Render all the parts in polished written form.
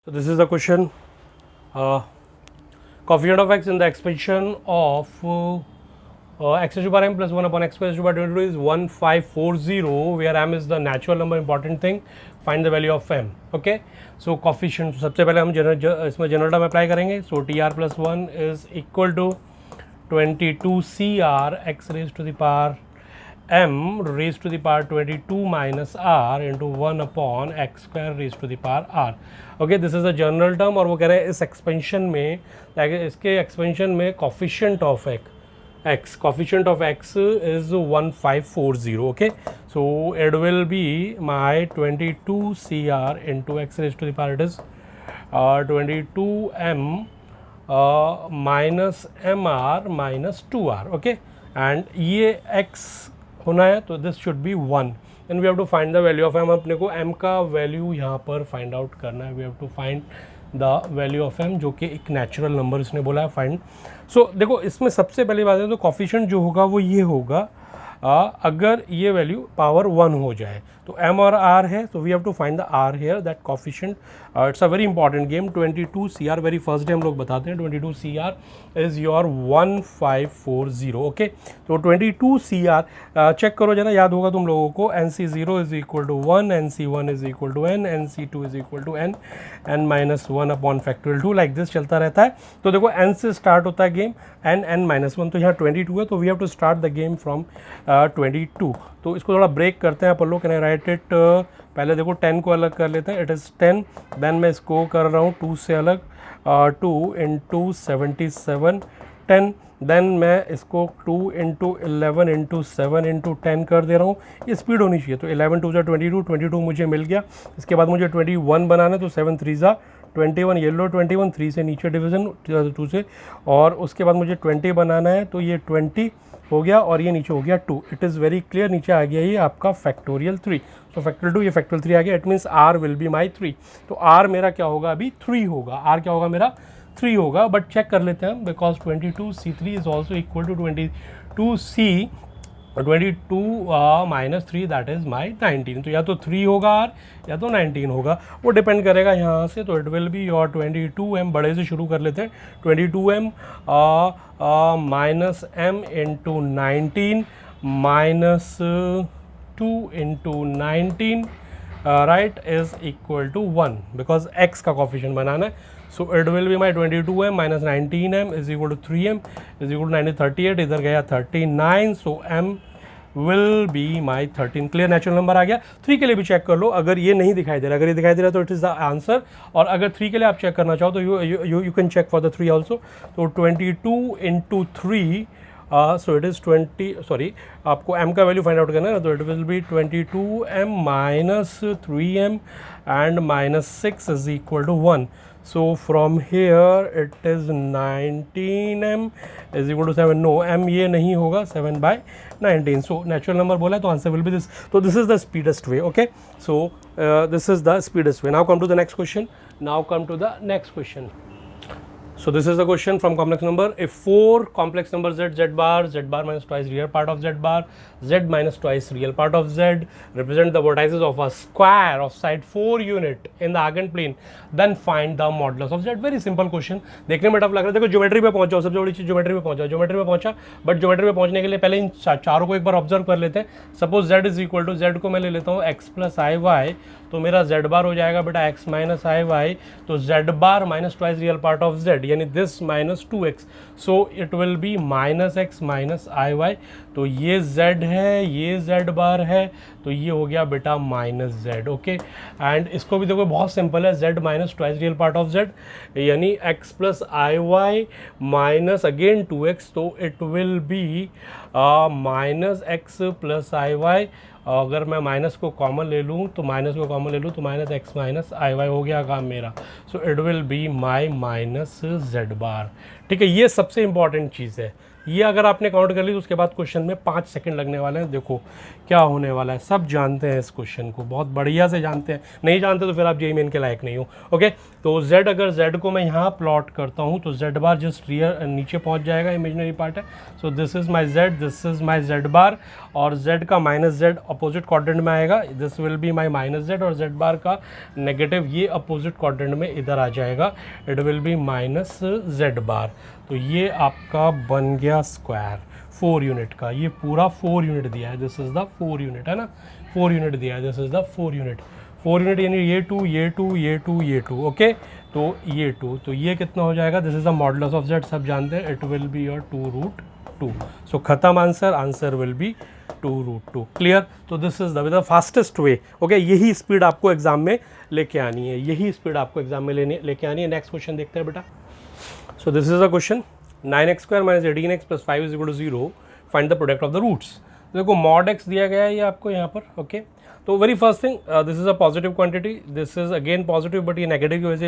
So this is the question. Coefficient of x in the expansion of x to the power m plus 1 upon x square to the power 22 is 1540, where m is the natural number. Important thing, find the value of m. Okay, so coefficient सबसे पहले हम इसमें general term apply करेंगे. So tr plus 1 is equal to 22 cr x raised to the power m raised to the power 22 minus r into 1 upon x square raised to the power r. Okay, this is a general term और वो कह रहे हैं इस expansion में, इसके expansion में coefficient of x is 1540. okay, so it will be my 22 cr into x raised to the power, it is 22m minus mr minus 2r. okay, and ये x होना है तो this should be 1 and we have to find the value of m. अपने को m का value यहाँ पर find out करना है. We have to find the value of m, जो कि एक नेचुरल नंबर इसने बोला है फाइंड. सो देखो, इसमें सबसे पहली बात है तो कोफिशिएंट जो होगा वो ये होगा, अगर ये वैल्यू पावर 1 हो जाए तो m और r है, तो we have to find the r here, that coefficient. It's a very important game. 22 cr very first day हम लोग बताते हैं 22 cr इज़ योर 1540. ओके, तो 22 cr चेक करो जना, याद होगा तुम लोगों को. nc0 is equal to 1, nc1 is equal to n, nc2 is equal to n, n minus 1 upon factorial 2, like this चलता रहता है. तो देखो n से स्टार्ट होता है गेम, n माइनस 1, तो यहाँ 22 है, तो we have to start the game from 22. तो इसको थोड़ा ब्रेक करते हैं अपन लोग. कैन आई राइट इट, पहले देखो 10 को अलग कर लेते हैं, इट इज़ 10. देन मैं इसको कर रहा हूँ 2 से अलग, 2 इंटू 77 10. देन मैं इसको 2 इंटू 11 इंटू 7 इंटू 10 कर दे रहा हूँ. ये स्पीड होनी चाहिए. तो 11 2 22 मुझे मिल गया. इसके बाद मुझे 21 बनाना है, तो 7 3 21, येलो 21, 3 से नीचे डिवीज़न 2 से, और उसके बाद मुझे 20 बनाना है, तो ये 20 हो गया और ये नीचे हो गया 2. It is very clear. नीचे आ गया ये आपका फैक्टोरियल 3. सो फैक्टोरियल 2, ये फैक्टोरियल 3 आ गया. It means r will be माई 3. तो r मेरा क्या होगा अभी 3 होगा. r क्या होगा मेरा 3 होगा. बट चेक कर लेते हैं, because 22c3 is also equal to 22c 22 minus 3, that is my 19. तो या तो 3 होगा r या तो 19 होगा, वो डिपेंड करेगा यहाँ से. तो it will be your 22m. बड़े से शुरू कर लेते हैं. 22m minus m into 19 minus 2 into 19 right is equal to 1, because x का कोफिशिएंट बनाना है. So it will be my 22m minus 19m is equal to 3m is equal to 38. इधर गया 39. So m will be my 13. Clear, natural number आ गया. 3 के लिए भी चेक कर लो. अगर ये नहीं दिखाई दे रहा, अगर ये दिखाई दे रहा तो इट इज़ द आंसर. और अगर 3 के लिए आप चेक करना चाहो तो you can check for the 3 also. तो 22 into 3, so it is 20, sorry, आपको m का वैल्यू फाइंड आउट करना है ना. तो it will be 22m minus 3m and minus 6 is equal to 1. So from here it is 19m is equal to 7. No, m ये नहीं होगा, 7 by 19. So natural number बोला है तो answer will be this. So this is the speedest way. Okay, so this is the speedest way. Now come to the next question. Now come to the next question. So this is the question from complex number. If 4 complex numbers z bar minus twice real part of z bar, z minus twice real part of z represent the vertices of a square of side 4 unit in the argand plane, then find the modulus of z. Very simple question. देखने में tough लग रहा है. देखो geometry पे पहुंच जाओ, सबसे बड़ी चीज ज्योमेट्री पे पहुंच जाओ. ज्योमेट्री पे पहुंचा, बट ज्योमेट्री पे पहुंचने के लिए पहले इन चारों को एक बार ऑब्जर्व कर लेते हैं. Suppose z is equal to, z को मैं ले लेता हूँ x प्लस आई वाई, तो मेरा z बार हो जाएगा बेटा x माइनस आई वाई. तो z bar minus twice real part of z, यानी this minus 2x. So it will be minus x minus i y. तो ये z है, ये z बार है, तो ये हो गया बेटा माइनस z. ओके, एंड इसको भी देखो बहुत सिंपल है. z minus twice real part of z, यानी x plus i y minus again 2x. तो it will be minus x plus i y. अगर मैं माइनस को कॉमन ले लूँ तो minus x minus i y हो गया काम मेरा. So it will be my minus z bar. ठीक है, ये सबसे इंपॉर्टेंट चीज़ है. ये अगर आपने काउंट कर ली तो उसके बाद क्वेश्चन में 5 सेकंड लगने वाले हैं। देखो क्या होने वाला है, सब जानते हैं इस क्वेश्चन को, बहुत बढ़िया से जानते हैं, नहीं जानते तो फिर आप जेईई मेन के लायक नहीं हो। ओके, तो z, अगर z को मैं यहाँ प्लॉट करता हूँ तो z बार जस्ट रियर नीचे पहुँच जाएगा, इमेजनरी पार्ट है। सो this is my z, this is my z बार, और z का माइनस z अपोजिट क्वाड्रेंट में आएगा, this will be my minus z, और z बार का नेगेटिव ये अपोजिट क्वाड्रेंट में इधर आ जाएगा, it will be minus z बार। तो ये आपका बन गया स्क्वायर 4 यूनिट का, ये पूरा 4 यूनिट दिया है, दिस इज़ द 4 यूनिट है ना, 4 यूनिट दिया है, this is the 4 unit, 4 unit यानी ये 2 ये 2 ये 2 ये 2। ओके, तो ये 2, तो ये कितना हो जाएगा, this is the modulus of z, सब जानते हैं, it will be your 2√2। So खत्म answer, answer will be 2√2। Clear? तो this is the fastest way. Okay, यही स्पीड आपको एग्जाम में लेके आनी है, यही स्पीड आपको एग्जाम में लेके आनी है। नेक्स्ट क्वेश्चन देखते हैं बेटा। So this is a question, 9x² - 18x + 5 = 0, find the product of the roots. देखो मॉड x दिया गया है ये आपको यहाँ पर। ओके, तो very first thing, this is a positive quantity, this is again positive, but ये नेगेटिव की वजह से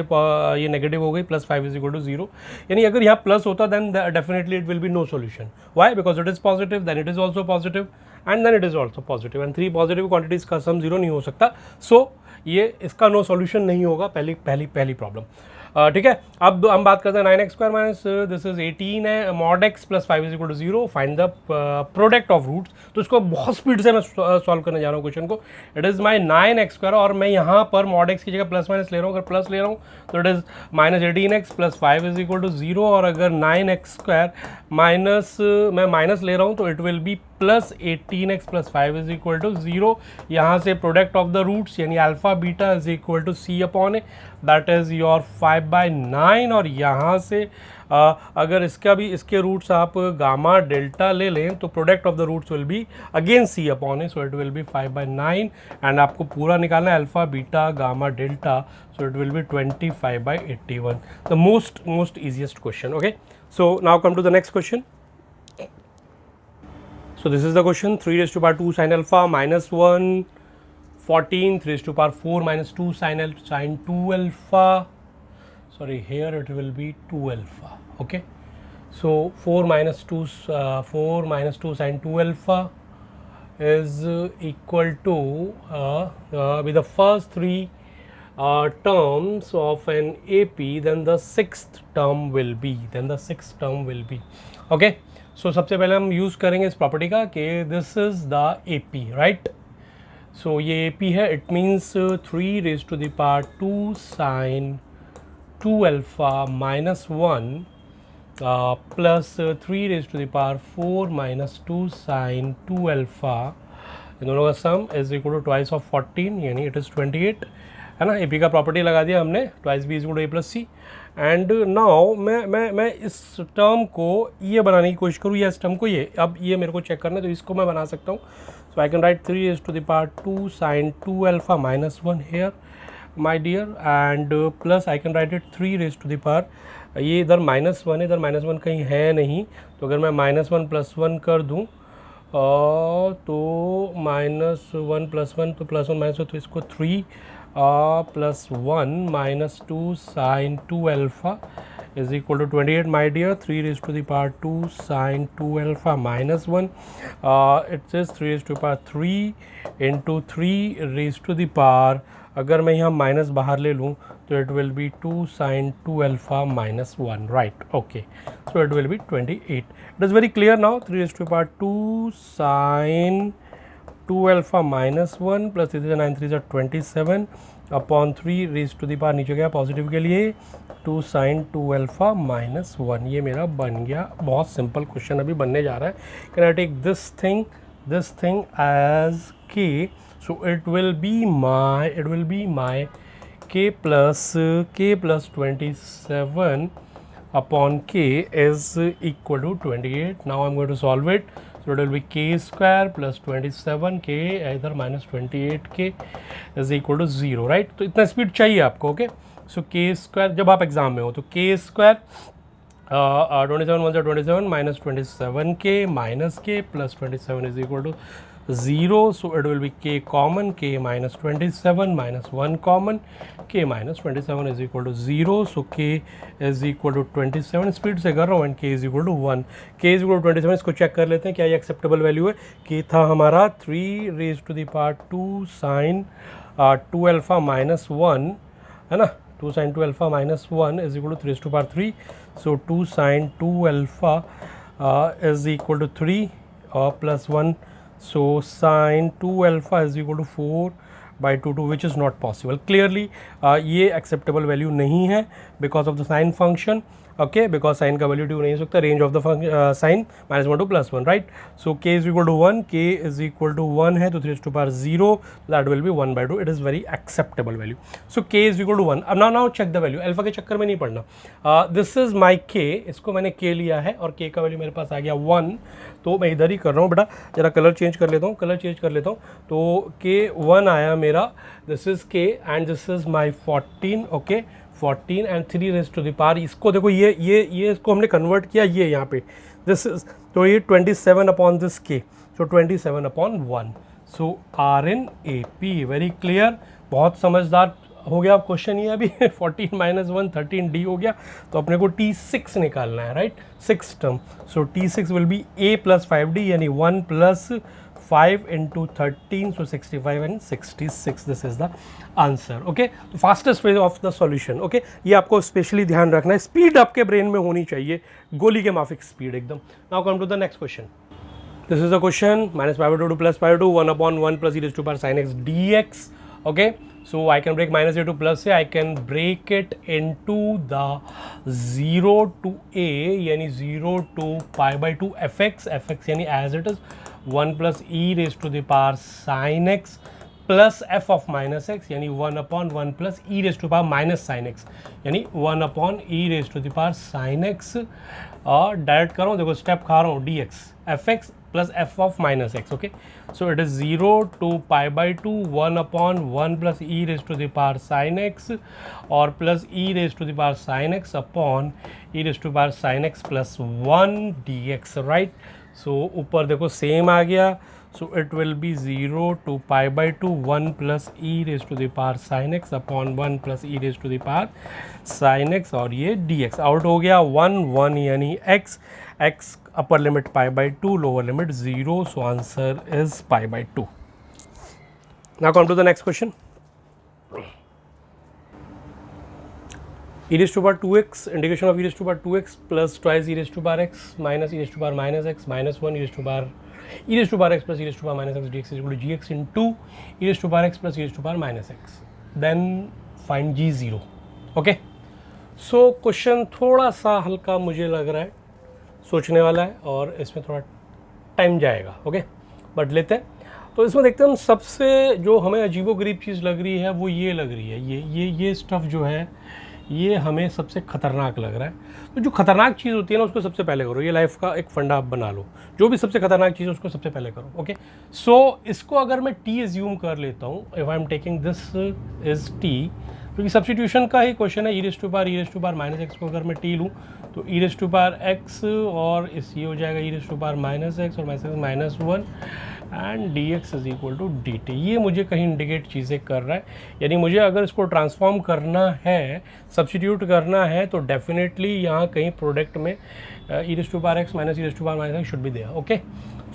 ये नेगेटिव हो गई, +5 = 0। यानी अगर यहाँ प्लस होता then definitely it will be no solution. Why? Because it is positive, then it is also positive, and then it is also positive, and 3 positive quantities का सम 0 नहीं हो सकता। सो ये इसका नो सोल्यूशन नहीं होगा, पहली प्रॉब्लम। ठीक है, अब हम बात करते हैं 9x² - दिस इज 18 है, mod x + 5 = 0, find the product of roots. तो इसको बहुत स्पीड से मैं सॉल्व करने जा रहा हूँ क्वेश्चन को। इट इज़ माई 9x², और मैं यहाँ पर मॉड x की जगह प्लस माइनस ले रहा हूँ, अगर प्लस ले रहा हूँ तो इट इज़ -18x + 5 = 0, और अगर 9x² माइनस मैं माइनस ले रहा हूँ तो इट विल बी +18x + 5 = 0। यहाँ से प्रोडक्ट ऑफ द रूट्स यानी alpha beta is equal to c/a, that is your 5/9, और यहाँ से अगर इसके रूट्स आप गामा डेल्टा ले लें तो product of the roots will be again c/a, so it will be 5/9, and आपको पूरा निकालना है alpha beta gamma delta, so it will be 25/81। The most easiest question. Okay, so now come to the next question. So this is the question, 3⁻² sin alpha -1, 14, 3⁻4 - 2 sin 2 alpha, sorry here it will be 2 alpha. Okay, so 4 - 2 sin 2 alpha is equal to with the first 3 terms of an AP, then the sixth term will be, okay. So सबसे पहले हम use करेंगे इस property का कि this is the AP, right. So ये AP है, it means 3⁻² sin 2 alpha -1 plus 3⁻4 - 2 sin 2 alpha, इन दोनों का sum is equal to twice of 14, यानी इट इज़ 28, है ना। AP का प्रॉपर्टी लगा दिया हमने, twice B = A + C। And now मैं इस टर्म को ये बनाने की कोशिश करूँ, या इस टर्म को ये, अब ये मेरे को चेक करना है तो इसको मैं बना सकता हूँ। So I can write 3⁻² sin 2 alpha -1 here my dear, and plus I can write it 3⁻, ये इधर -1 है, इधर -1 कहीं है नहीं, तो अगर मैं -1 + 1 कर दूँ तो -1 + 1 तो +1 -1, तो इसको 3 +1 - 2 sin 2 alpha is equal to 28, my dear. 3⁻² sin 2 alpha -1, it says 3⁻3 into 3⁻, अगर मैं यहाँ माइनस बाहर ले लूँ तो it will be 2 sin 2 alpha -1, right? Okay, so it will be 28. It is very clear now. 3⁻² sin 2 alpha -1 plus 3 9 3 27 upon 3⁻, नीचे गया positive के लिए, 2 sin 2 alpha -1, ये मेरा बन गया। बहुत सिंपल क्वेश्चन अभी बनने जा रहा है। Can I take this thing as k, so it will be my k plus 27 upon k is equal to 28. Now I'm going to solve it. So it will be k² plus 27k इधर -28k is equal to 0, right? तो इतना speed चाहिए आपको। Okay, सो k², जब आप exam में हो तो k² 27 1 27 -27k - k plus 27 is equal to 0, so it will be k common, k minus 27 minus 1 common, k minus 27 is equal to 0, so k is equal to 27, speed से कर रहा हूँ, and k is equal to 1, k is equal to 27, इसको check कर लेते हैं क्या ये एक्सेप्टेबल वैल्यू है। k था हमारा 3 raised to the power 2 sin 2 alpha minus 1, है ना, 2 sin 2 alpha minus 1 is equal to 3 raised to power 3, so 2 sin 2 alpha is equal to 3 plus 1, so sin 2 alpha is equal to 4 by 2 which is not possible. Clearly ये acceptable value नहीं है because of the sin function, okay, because sin का value 2 नहीं हो सकता, range of the sin -1 to +1, right? So k is equal to 1, k is equal to 1 है तो 3 raised to power 0, that will be 1 by 2, it is very acceptable value. So k is equal to 1. अब now check the value, alpha के चक्कर में नहीं पढ़ना, this is my k, इसको मैंने k लिया है और k का वैल्यू मेरे पास आ गया 1, तो मैं इधर ही कर रहा हूँ बेटा, जरा कलर चेंज कर लेता हूँ, तो k 1 आया मेरा, this is k and this is my 14, okay 14 and 3 raise to the power, इसको देखो ये इसको हमने कन्वर्ट किया, ये यहाँ पे दिस इज, तो ये 27 upon this k, so 27 upon 1, so RNAP, very clear, बहुत समझदार हो गया क्वेश्चन ये अभी 14 माइनस 1 13D हो गया, तो अपने को T6 निकालना है, right, 6 term, so T6 will be A plus 5D यानी 1 plus 5 into 13, so 65 and 66, this is the answer, okay, तो fastest way of the solution, okay, ये आपको स्पेशली ध्यान रखना है, स्पीड आपके ब्रेन में होनी चाहिए, गोली के माफिक स्पीड एकदम। Now come to the next question, this is the question, -π/2 to +π/2 1 upon 1 plus e raised to power sin x dx, okay, so I can break -a to plus a, I can break it into the 0 to a यानी 0 to π/2 fx यानी as it is 1 plus e raised to the power sin x plus f of minus x यानी 1 upon 1 plus e raised to power minus sin x यानी 1 upon e raised to the power sin x, और direct कर रहा हूँ, देखो step खा रहा हूँ, dx fx plus f of minus x, okay, so it is 0 to π/2 1 upon 1 plus e raised to the power sin x और plus e raised to the power sin x upon e raised to power sin x plus 1 dx, right, so ऊपर देखो same आ गया, so it will be 0 to π/2 1 plus e raised to the power sin x upon 1 plus e raised to the power sin x और ये dx out हो गया, 1 यानी x upper limit π/2 lower limit 0, so answer is π/2. Now come to the next question. e raised to power 2x, integration of e raised to power 2x plus twice e raised to power x minus e raised to power minus x minus 1 e raised to power x plus e raised to power minus x dx is equal to gx into e raised to power x plus e raised to power minus x. Then find g0. Okay. So question थोड़ा सा हल्का मुझे लग रहा है, सोचने वाला है और इसमें थोड़ा टाइम जाएगा, ओके, बट लेते हैं। तो इसमें देखते हैं हम, सबसे जो हमें अजीबोगरीब चीज़ लग रही है वो ये लग रही है, ये स्टफ़ जो है ये हमें सबसे ख़तरनाक लग रहा है। तो जो ख़तरनाक चीज़ होती है ना उसको सबसे पहले करो, ये लाइफ का एक फंडा आप बना लो, जो भी सबसे ख़तरनाक चीज़ है उसको सबसे पहले करो, ओके। सो इसको अगर मैं टी एज्यूम कर लेता हूँ, if I am taking this is t, क्योंकि सब्स्टिट्यूशन का ही क्वेश्चन है, e raise to power minus x को अगर मैं टी लूँ तो e raise to power x और इस ये हो जाएगा e raise to power minus x और minus 1 and d x is equal to d t. ये मुझे कहीं इंडिकेट चीज़ें कर रहा है, यानी मुझे अगर इसको ट्रांसफॉर्म करना है, सब्स्टिट्यूट करना है, तो डेफिनेटली यहाँ कहीं प्रोडक्ट में e raise to power x minus e raise to power minus x should be there, okay.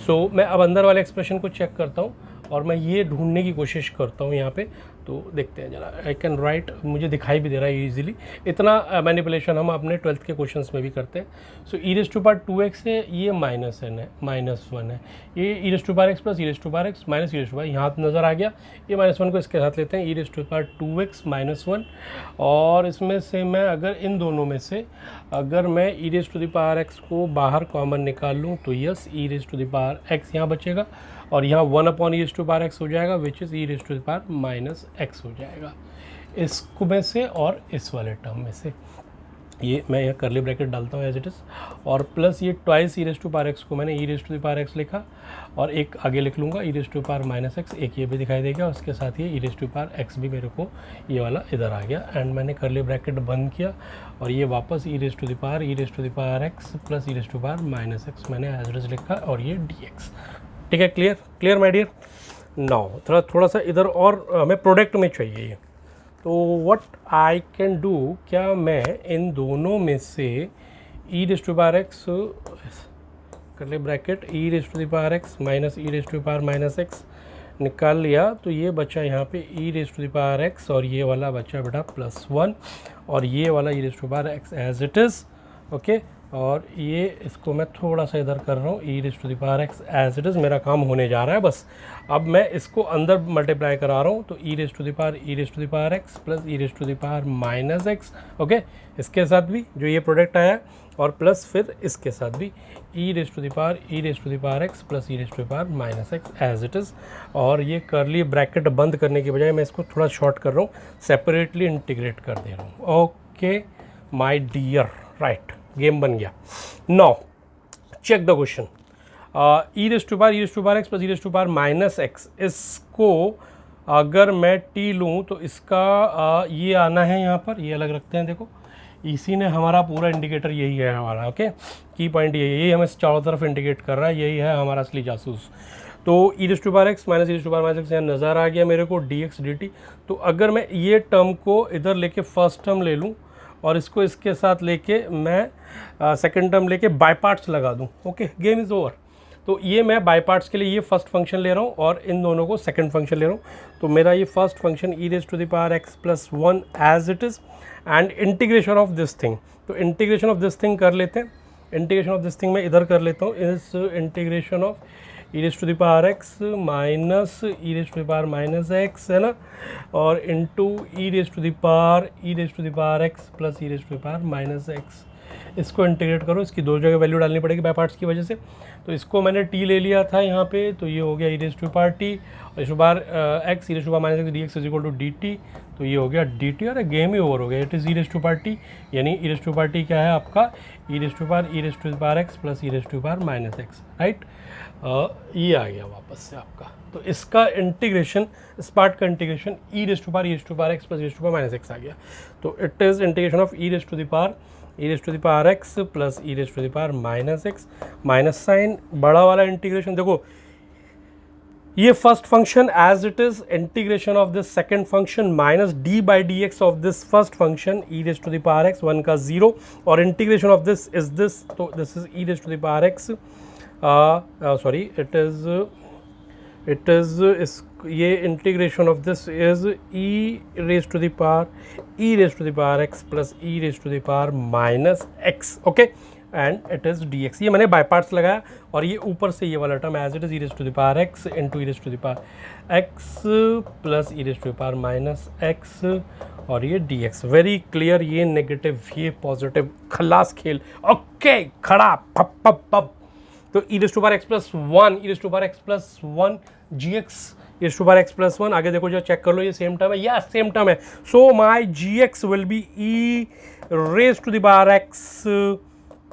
So मैं अब अंदर वाले एक्सप्रेशन को चेक करता हूँ और मैं ये ढूंढने की कोशिश करता हूँ यहाँ पे, तो देखते हैं जरा। आई कैन राइट, मुझे दिखाई भी दे रहा है ईजिली, इतना मैनिपुलेशन हम अपने 12th के क्वेश्चंस में भी करते हैं। So e raise to power 2x है, ये माइनस वन है, ये e raise to power x plus e raise to power x minus e raise to power, यहाँ नज़र आ गया, ये -1 को इसके साथ लेते हैं, e raise to power 2x minus 1, और इसमें से मैं अगर इन दोनों में से अगर मैं e raise to the power x को बाहर कॉमन निकाल लूँ तो yes e raise to the power x यहाँ बचेगा और यहाँ 1 upon e raise to power x हो जाएगा, which is e raise to the power minus x हो जाएगा इसको में से और इस वाले टर्म में से। ये मैं यहाँ करली ब्रैकेट डालता हूँ एज इट इज़, और प्लस ये twice e raise to power x को मैंने e raise to the power x लिखा और एक आगे लिख लूँगा e raise to power minus x, एक ये भी दिखाई देगा, उसके साथ ये e raise to power x भी मेरे को ये वाला इधर आ गया, एंड मैंने करली ब्रैकेट बंद किया और ये वापस e raise to the power x plus e raise to power minus x मैंने एज इट इज़ लिखा और ये dx। ठीक है, clear clear my dear. Now थोड़ा सा इधर और हमें प्रोडक्ट में चाहिए ये, तो व्हाट आई कैन डू, क्या मैं इन दोनों में से e raise to power x कर ले bracket e raise to the power x minus e raise to the power minus x निकाल लिया, तो ये बचा यहाँ पे e raise to the power x और ये वाला बचा बेटा +1 और ये वाला e raise to the power x as it is. Okay, और ये इसको मैं थोड़ा सा इधर कर रहा हूँ, e raise to the power x as it is मेरा काम होने जा रहा है बस। अब मैं इसको अंदर मल्टीप्लाई करा रहा हूँ, तो e raise to the power x plus e raise to the power minus x. Okay, इसके साथ भी जो ये प्रोडक्ट आया और प्लस फिर इसके साथ भी e raise to the power x plus e raise to the power minus x as it is. और ये करली ब्रैकेट बंद करने के बजाय मैं इसको थोड़ा शॉर्ट कर रहा हूँ, सेपरेटली इंटीग्रेट कर दे रहा हूँ। Okay my dear, right, game बन गया। Now check the question, e raise to power x plus e raise to power minus x, इसको अगर मैं टी लूँ तो इसका ये आना है यहाँ पर, ये अलग रखते हैं। देखो इसी ने हमारा पूरा इंडिकेटर यही है हमारा। ओके, की पॉइंट यही हमें चारों तरफ इंडिकेट कर रहा है, यही है हमारा असली जासूस। तो e raise to power x minus e raise to power minus x यहाँ नज़र आ गया मेरे को dx dt। तो अगर मैं ये टर्म को इधर लेके फर्स्ट टर्म ले लूँ और इसको इसके साथ लेके मैं सेकंड टर्म लेके बाय पार्ट्स लगा दूँ, ओके गेम इज़ ओवर। तो ये मैं बाय पार्ट्स के लिए ये फर्स्ट फंक्शन ले रहा हूँ और इन दोनों को सेकंड फंक्शन ले रहा हूँ। तो मेरा ये first function e raise to the power x plus 1 as it is and integration of this thing. तो इंटीग्रेशन ऑफ दिस थिंग कर लेते हैं, इंटीग्रेशन ऑफ दिस थिंग मैं इधर कर लेता हूँ, इस integration of e raise to the power x minus e raise to the power minus x है ना, और into e raise to the power x plus e raise to the power minus x. इसको integrate करो, इसकी दो जगह value डालनी पड़ेगी बाय पार्ट्स की वजह से। तो इसको मैंने टी ले लिया था यहाँ पे, तो ये हो गया e raise to power t और इस बार x e raise to power minus x d x is equal to d t. तो ये हो गया डी टी और गेम ही ओवर हो गया। It is e raise to power t, यानी e raise to power t क्या है आपका e raise to power x plus e raise to power minus x, right. ये आ गया वापस से आपका। तो इसका इंटीग्रेशन, इस पार्ट का integration e raise to power x plus e raise to power minus x आ गया। तो it is integration of e raise to the power x plus e raise to the power minus x, minus sign बड़ा वाला integration. देखो ये first function as it is integration of this second function minus d by d x of this first function e raise to the power x 1 का 0 और integration of this is this, तो this is e raise to the power x sorry it is ये integration of this is e raise to the power x plus e raise to the power minus x, okay, and it is d x. ये मैंने by parts लगाया और ये ऊपर से ये वाला term as it is e raise to the power x into e raise to the power x plus e raise to the power minus x और ये डी एक्स। वेरी क्लियर, ये नेगेटिव ये पॉजिटिव, खलास खेल। Okay खड़ा पप पप पप। तो e raise to power x plus 1 e raise to power x plus 1 g x e raise to power x plus 1, आगे देखो जो चेक कर लो ये सेम टर्म है, या सेम टर्म है। So my g x will be e raise to the power x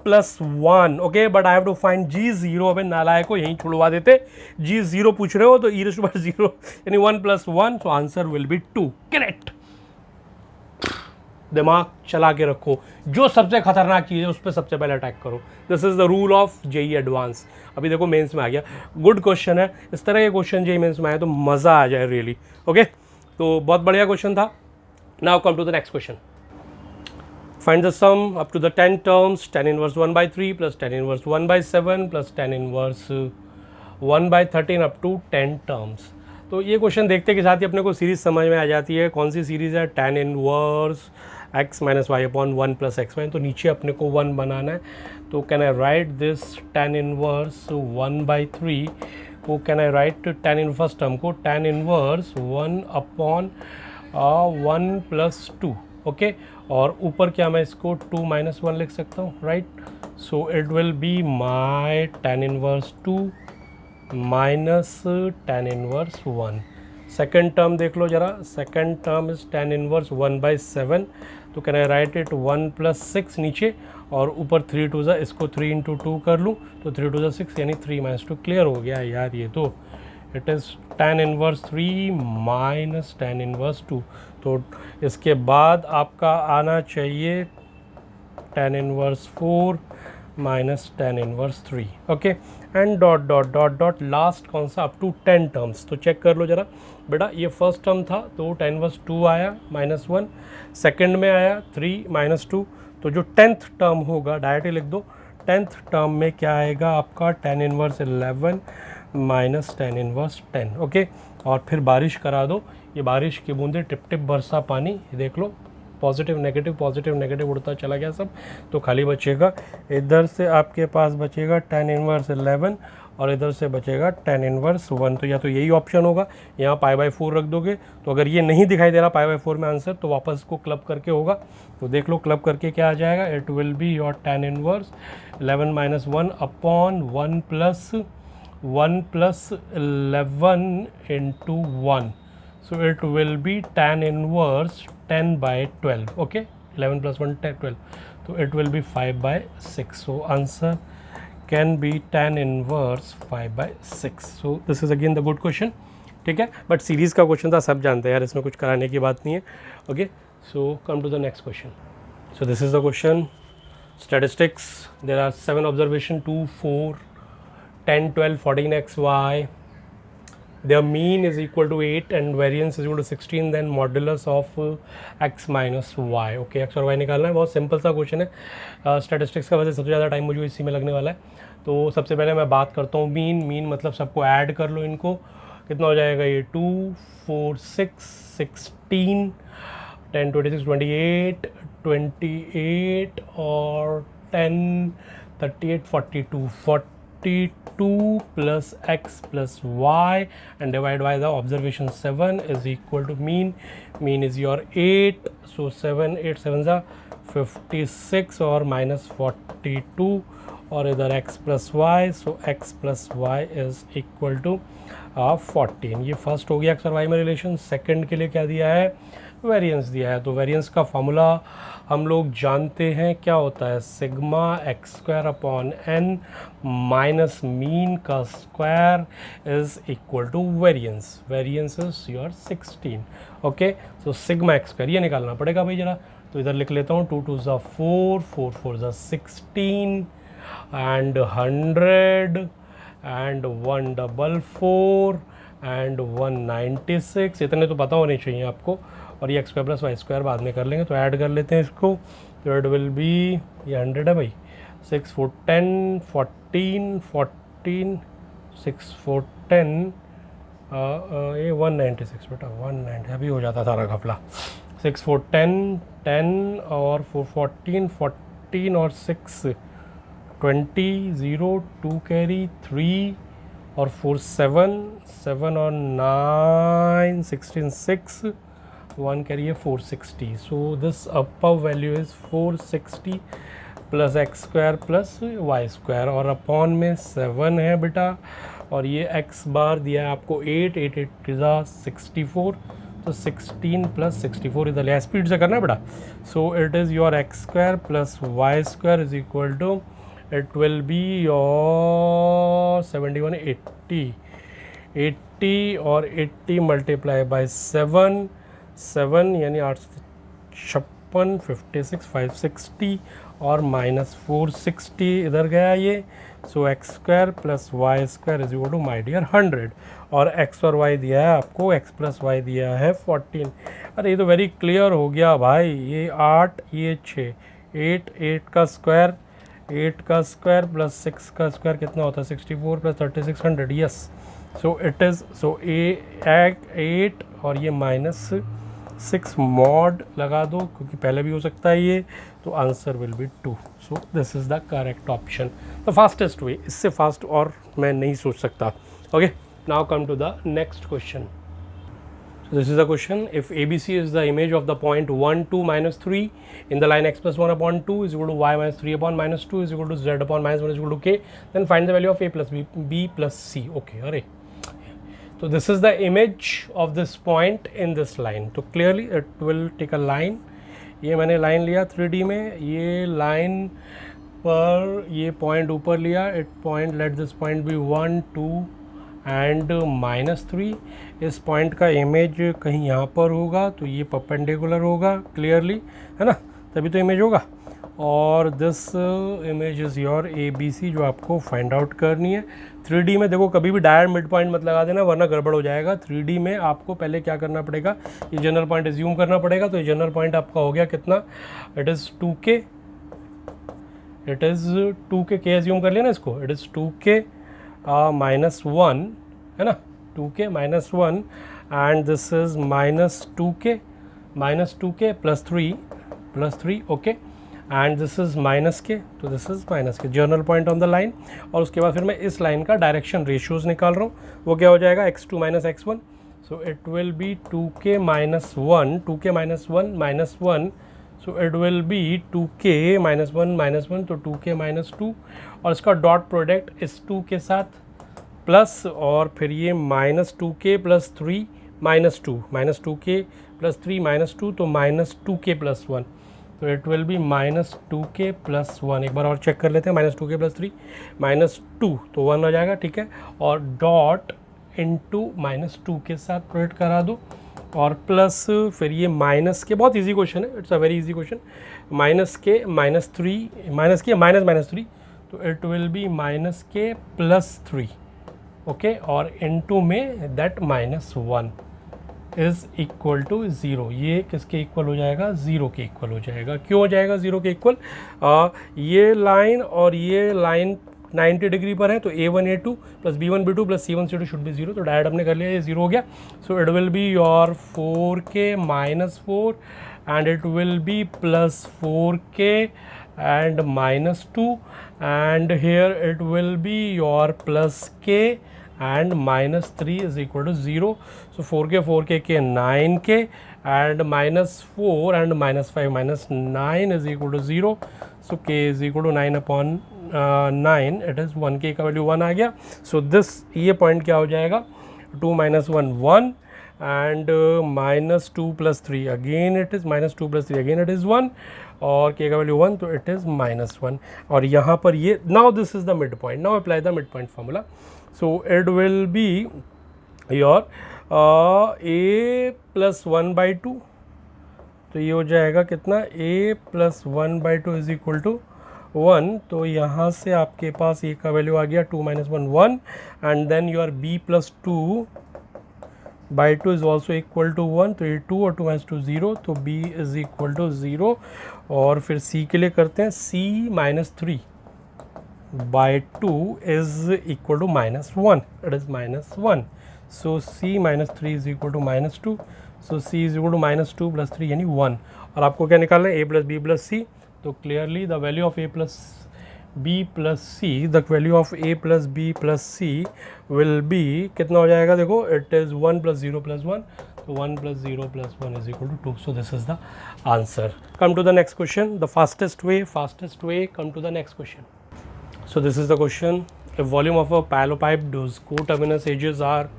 plus 1, okay, but I have to find g zero. अबे नालायक को यहीं छुड़वा देते, जी जीरो पूछ रहे हो तो ई रेज़ टू पावर 0 यानी 1 plus 1, so answer will be 2, correct. दिमाग चला के रखो, जो सबसे खतरनाक चीज़ है उस पर सबसे पहले अटैक करो। This is the rule of JEE advance. अभी देखो मेंस में आ गया, गुड क्वेश्चन है, इस तरह के क्वेश्चन जेई मेंस में आए तो मज़ा आ जाए रियली, ओके। तो बहुत बढ़िया क्वेश्चन था। Now come to the next question. Find the sum up to the 10 terms, tan inverse 1 by 3 plus tan inverse 1 by 7 plus tan inverse 1 by 13 up to 10 terms। तो ये क्वेश्चन देखते के साथ ही अपने को सीरीज समझ में आ जाती है। कौन सी सीरीज़ है? tan inverse x minus y upon 1 plus x y. तो नीचे अपने को 1 बनाना है, तो can I write this tan inverse 1 by 3 को can I write tan inverse term को tan inverse 1 upon 1 plus 2, okay. और ऊपर क्या मैं इसको 2 माइनस 1 लिख सकता हूँ, right. So it will be my tan inverse 2 minus tan inverse 1। Second term देख लो जरा, second term is tan inverse 1 by 7, तो can I right it 1 plus 6 नीचे और ऊपर 3 टू ज़ा, इसको 3 इंटू 2 कर लूँ तो 3 टू ज़ा 6 यानी 3 माइनस 2। क्लियर हो गया यार ये तो। It is tan inverse 3 minus tan inverse 2। तो इसके बाद आपका आना चाहिए tan inverse 4 minus tan inverse 3, okay, and dot dot dot dot last कौन सा, अप टू 10 टर्म्स। तो चेक कर लो जरा बेटा, ये फर्स्ट टर्म था तो टेन इनवर्स 2 आया -1, सेकंड में आया 3 -2, तो जो 10th टर्म होगा डायरेक्ट ही लिख दो, 10th टर्म में क्या आएगा आपका, tan inverse 11 minus tan inverse 10, okay. और फिर बारिश करा दो, ये बारिश की बूंदे टिप टिप बरसा पानी, ये देख लो, पॉजिटिव नेगेटिव उड़ता चला गया सब, तो खाली बचेगा इधर से आपके पास बचेगा टेन इनवर्स 11 और इधर से बचेगा टेन इनवर्स 1। तो या तो यही ऑप्शन होगा, यहाँ π/4 रख दोगे, तो अगर ये नहीं दिखाई दे रहा π/4 में आंसर, तो वापस इसको क्लब करके होगा, तो देख लो क्लब करके क्या आ जाएगा, it will be your tan inverse 11 - 1 upon 1 + 11 into 1, so it will be tan inverse 10/12, okay, 11 + 1 10 12, so it will be 5/6, so answer can be tan inverse 5/6। so this is again the good question, ठीक है, but series का question था, सब जानते हैं यार, इसमें कुछ कराने की बात नहीं है, okay. So come to the next question. So this is the question, statistics, there are 7 observation, 2 4 10 12 14 xy, their mean is equal to 8 and variance is equal to 16, then modulus of x minus y, okay, x और y निकालना है, बहुत simple सा question है। Statistics का वजह सबसे ज़्यादा टाइम मुझे इसी में लगने वाला है। तो सबसे पहले मैं बात करता हूँ मीन मतलब सबको ऐड कर लो, इनको कितना हो जाएगा, ये 2 4 6 16 10 26 28 28 और 10 38 42 plus x plus y and divide by the observation 7 is equal to mean is your 8, so 7 8 7 जा 56 और -42 और इधर x plus y, so x plus y is equal to 14। ये फर्स्ट हो गया x और y में रिलेशन। सेकंड के लिए क्या दिया है, वेरिएंस दिया है, तो वेरिएंस का फॉर्मूला हम लोग जानते हैं क्या होता है, sigma x² upon n minus mean का square is equal to variance, variance is your 16, okay. So sigma x², ये निकालना पड़ेगा भाई जरा, तो इधर लिख लेता हूँ, 2 2 ज़ा 4 4 4 ज़ा 16 एंड 100 एंड 144 एंड 196, इतने तो पता होने चाहिए आपको, और ये x² + y² बाद में कर लेंगे, तो ऐड कर लेते हैं इसको, तो इट विल बी, ये 100 है भाई, 6 4 10 14 14 6 4 10 ये 196 बेटा, 190 अभी हो जाता सारा घपला, 6 4 10 10 और 4 14 14 और 6 20 0 2 कैरी 3 और 4 7 7 और 9 16 6 1 कैरी है 460, so this upper value is 460 plus x² plus y², और अपॉन में 7 है बेटा, और ये x बार दिया है आपको 8 8 8 64, तो 16 प्लस 64 इधर लिया, स्पीड से करना है बेटा। So it is your x² plus y² is equal to, it will be your 71 80 और 80 मल्टीप्लाई बाई 7 यानी 856 56 560 और -460 इधर गया ये, so x² plus y² is equal to my dear 100, और x और y दिया है आपको, x प्लस y दिया है 14। अरे ये तो वेरी क्लियर हो गया भाई, ये 8 ये 6 8 का स्क्वायर 8 का स्क्वायर प्लस 6 का स्क्वायर कितना होता है, 64 plus 3600, yes. So it is, so a 8 और ये -6 मॉड लगा दो, क्योंकि पहले भी हो सकता है ये, तो answer will be 2। So this is the correct option, the fastest way, इससे फास्ट और मैं नहीं सोच सकता, okay. Now come to the next question. This is the question, if ABC is the image of the point 1 2 -3 in the line x plus 1 upon 2 is equal to y minus 3 upon -2 is equal to z upon -1 is equal to k, then find the value of a plus b plus c, okay, अरे तो this is the image of this point in this line, तो clearly it will take a line, ये मैंने line लिया 3D में, ये line पर ये पॉइंट ऊपर लिया, it point, let this point be 1 2 and -3, इस पॉइंट का इमेज कहीं यहाँ पर होगा, तो ये परपेंडिकुलर होगा क्लियरली, है ना, तभी तो इमेज होगा, और this image is your ABC जो आपको फाइंड आउट करनी है। 3D में देखो कभी भी डायरेक्ट मिड पॉइंट मत लगा देना वरना गड़बड़ हो जाएगा। 3D में आपको पहले क्या करना पड़ेगा, ये जनरल पॉइंट एज्यूम करना पड़ेगा। तो ये जनरल पॉइंट आपका हो गया कितना, it is 2K, it is 2K, के एज्यूम कर लिया ना इसको, इट इज़ 2K -1 है ना, 2K -1 and this is -2K +3 okay, and this is -K, तो this is -K general point on the line. और उसके बाद फिर मैं इस लाइन का डायरेक्शन रेशियोज निकाल रहा हूँ, वो क्या हो जाएगा x2 - x1, so it will B 2K -1, 2K -1, so it will B 2K -1, तो 2K -2, और इसका डॉट प्रोडक्ट इस 2 के साथ प्लस, और फिर ये -2K + 3 -2, -2K + 3 -2, तो -2K + 1, तो इट विल बी -2K + 1। एक बार और चेक कर लेते हैं, -2K + 3 -2, तो 1 हो जाएगा, ठीक है। और डॉट इंटू -2 के साथ प्रोडक्ट करा दो, और प्लस फिर ये माइनस के, बहुत इजी क्वेश्चन है, it's a very easy question, -K -3, तो it will B -K + 3 okay, और इनटू में दैट -1 इज़ इक्वल टू 0। ये किसके इक्वल हो जाएगा, 0 के इक्वल हो जाएगा। क्यों हो जाएगा 0 के इक्वल, ये लाइन और ये लाइन 90 डिग्री पर है, तो A1 A2 + B1 B2 + C1 C2 should be 0, तो डायरेक्ट हमने कर लिया, ये 0 हो गया। सो it will be your 4K -4 and it will B +4K and -2, and here it will be your +K and -3 is equal to 0. So 4K 9K and -4 and -5 -9 is equal to 0. So K is equal to 9/9, it is 1K का value 1 आ गया। So this ये point क्या हो जाएगा, 2 - 1 1 and -2 + 3 again it is -2 + 3 again it is 1, और k का value 1, तो इट इज़ -1। और यहाँ पर ये, now this is the mid point, now apply the mid point formula. So it will be your a + 1/2, तो ये हो जाएगा कितना, a + 1/2 इज इक्वल टू 1, तो यहाँ से आपके पास a का वैल्यू आ गया 2 - 1 1, and then your b + 2/2 is also equal to 1, तो ये 2 और 2 - 2 0, तो b इज इक्वल टू 0। और फिर c के लिए करते हैं, c -3/2 is equal to -1, it is -1, so c -3 is equal to -2, so c is equal to -2 + 3 यानी 1। और आपको क्या निकालना है, a + b + c, तो clearly the value of a + b + c, the value of a + b + c will be कितना हो जाएगा, देखो it is 1 + 0 + 1, so 1 + 0 + 1 is equal to 2. So this is the answer. Come to the next question. The fastest way. Come to the next question. So this is the question. A volume of a pipe whose coterminous edges are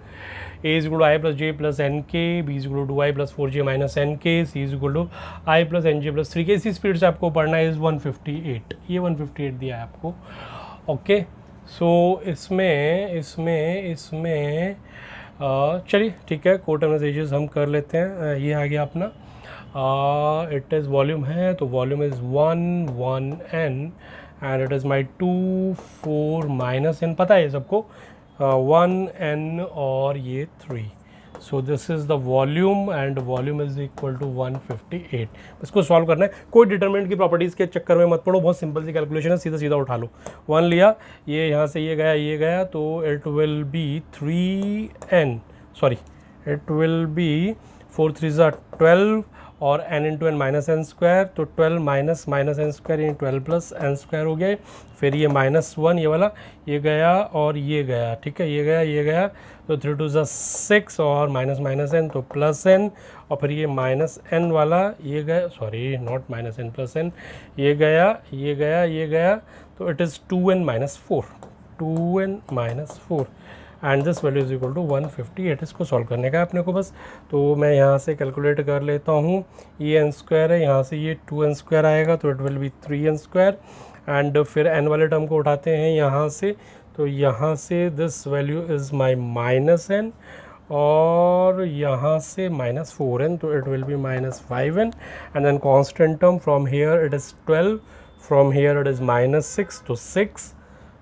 A is equal to I + j + nk, B is equal to 2i + 4j - nk, C is equal to I + nj + 3k। इसी speed से आपको पढ़ना है, is 158, ये 158 दिया है आपको, okay. सो इसमें चलिए ठीक है, कोटर्नस एजेस हम कर लेते हैं। ये आ गया अपना, इट इज़ वॉल्यूम है, तो volume is 1 n and it is my 2 4 -n, पता है सबको, 1 n और ये 3, so this is the volume and volume is equal to 158। इसको सॉल्व करना है, कोई डिटरमिनेंट की प्रॉपर्टीज़ के चक्कर में मत पड़ो, बहुत सिंपल सी कैलकुलेशन है, सीधा उठा लो। 1 लिया, ये यहाँ से ये गया, तो it will B 3n, sorry it will B 4 3 12 और n × n -n², तो 12 -n² यानी 12 + n² हो गया। फिर ये -1 ये वाला, ये गया और ये गया, ठीक है, ये गया, तो 3 2 6 और -n, तो +n, और फिर ये -n वाला ये गया, सॉरी नॉट -n +n, ये गया, तो it is 2n - 4 and this value is equal to 158। इसको सॉल्व करने का अपने को बस, तो मैं यहाँ से कैलकुलेट कर लेता हूँ, ये n² है, यहाँ से ये 2n² आएगा, तो it will be 3n², and फिर n वाले टर्म को उठाते हैं यहाँ से, तो यहाँ से this value is my -n, और यहाँ से -4n, तो it will be -5n, and then constant term from here it is 12 from here it is -6 तो 6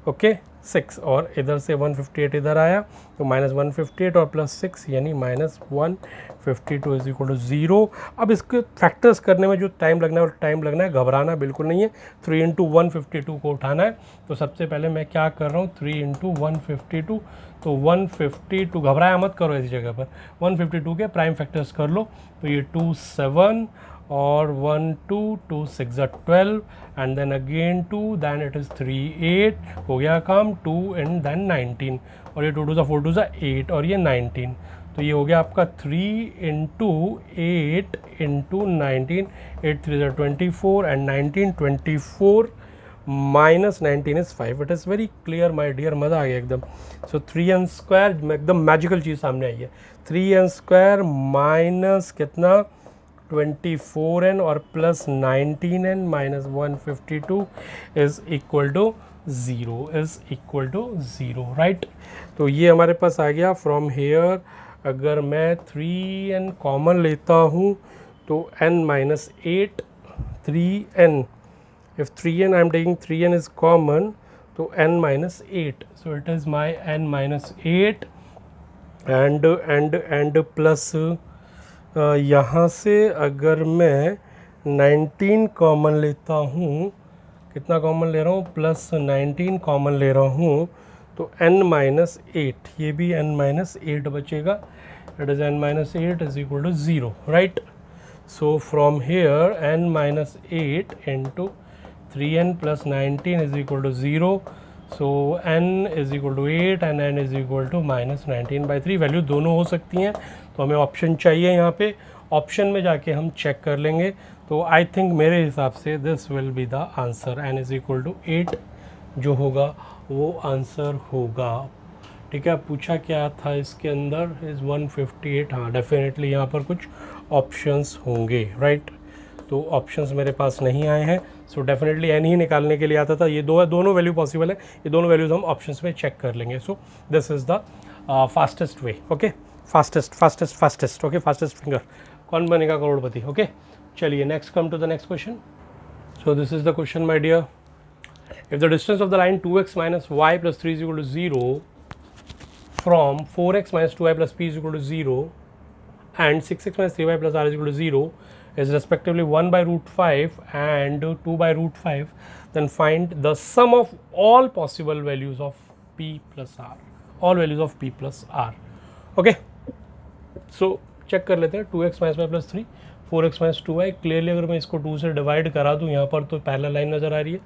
ओके 6 और इधर से 158 इधर आया तो -158 और +6 यानी -152 इज इक्वल टू 0। अब इसके फैक्टर्स करने में जो टाइम लगना है और टाइम लगना है, घबराना बिल्कुल नहीं है। 3 × 152 को उठाना है तो सबसे पहले मैं क्या कर रहा हूँ 3 × 152 तो 152 घबराया मत करो ऐसी जगह पर 152 के प्राइम फैक्टर्स कर लो तो ये 2 7 और 1 2 2 6 12 and then again 2 then it is 3 8 हो गया काम 2 एंड देन 19 और ये 2 2 4 2 8 और ये 19 तो ये हो गया आपका 3 × 8 × 19 8 3 24 and 19 24 -19 is 5। It is very clear my dear, मज़ा आ गया एकदम। सो 3n² एकदम मैजिकल चीज़ सामने आई है। 3n² माइनस कितना 24n और plus 19n minus 152 is equal to 0 right. तो ये हमारे पास आ गया। फ्रॉम हेयर अगर मैं 3n कॉमन लेता हूँ तो n minus 8 3n, if 3n I am taking 3n is common तो n minus 8 so it is my n minus 8 and plus यहाँ से अगर मैं 19 कॉमन लेता हूँ, कितना कॉमन ले रहा हूँ +19 कॉमन ले रहा हूँ तो n माइनस 8, ये भी n माइनस 8 बचेगा। It is n minus 8 is equal to 0 right. So from here n minus 8 into 3n plus 19 is equal to 0. So n is equal to 8 and n is equal to -19/3। Value दोनों हो सकती हैं तो हमें option चाहिए। यहाँ पे option में जाके हम चेक कर लेंगे। तो आई थिंक मेरे हिसाब से this will be the answer. n is equal to 8 जो होगा वो आंसर होगा। ठीक है, पूछा क्या था इसके अंदर इज़ 158। हाँ डेफिनेटली यहाँ पर कुछ ऑप्शंस होंगे राइट। तो ऑप्शंस मेरे पास नहीं आए हैं सो डेफिनेटली एन ही निकालने के लिए आता था। ये दोनों वैल्यू पॉसिबल है, ये दोनों वैल्यूज हम ऑप्शंस में चेक कर लेंगे। So this is the fastest way. Okay fastest okay fastest finger. कौन बनेगा करोड़पति? ओके चलिए next come to the next question. So this is the question my dear. If the distance of the line 2x minus y plus 3 is equal to 0 from 4x minus 2y plus p is equal to 0 and 6x minus 3y plus r is equal to 0 is respectively 1 by root 5 and 2 by root 5, then find the sum of all possible values of p plus r, all values of p plus r. Okay, so check कर लेते हैं। 2x minus y plus 3 4x minus 2y। Clearly अगर मैं इसको 2 से divide करा दूँ यहाँ पर तो पैरेलल लाइन नज़र आ रही है।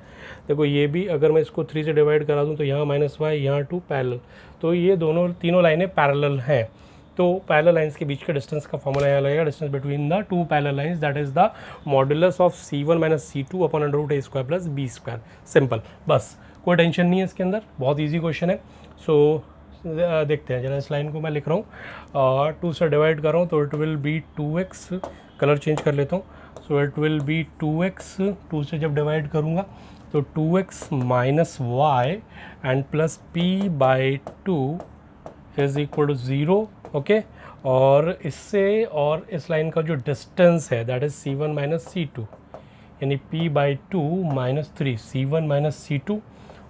देखो ये भी अगर मैं इसको 3 से डिवाइड करा दूँ तो यहाँ -y यहाँ 2 पैरेलल, तो ये तीनों लाइनें पैरेलल हैं। तो पैरेलल लाइंस के बीच के डिस्टेंस का फॉर्मूला यहाँ लगेगा। Distance between the two parallel lines that is the modulus of c1 minus c2 upon √a² plus b²। Simple, बस कोई टेंशन नहीं है इसके अंदर, बहुत इजी क्वेश्चन है। सो देखते हैं जरा, इस लाइन को मैं लिख रहा हूँ 2 से डिवाइड कर रहा हूँ तो it will B 2x, colour change कर लेता हूँ। सो इट विल बी 2x, 2 से जब डिवाइड करूँगा तो 2x minus y and plus p/2 is equal to 0। Okay और इससे और इस लाइन का जो डिस्टेंस है that is c1 minus c2 यानी p/2 minus 3 c1 minus c2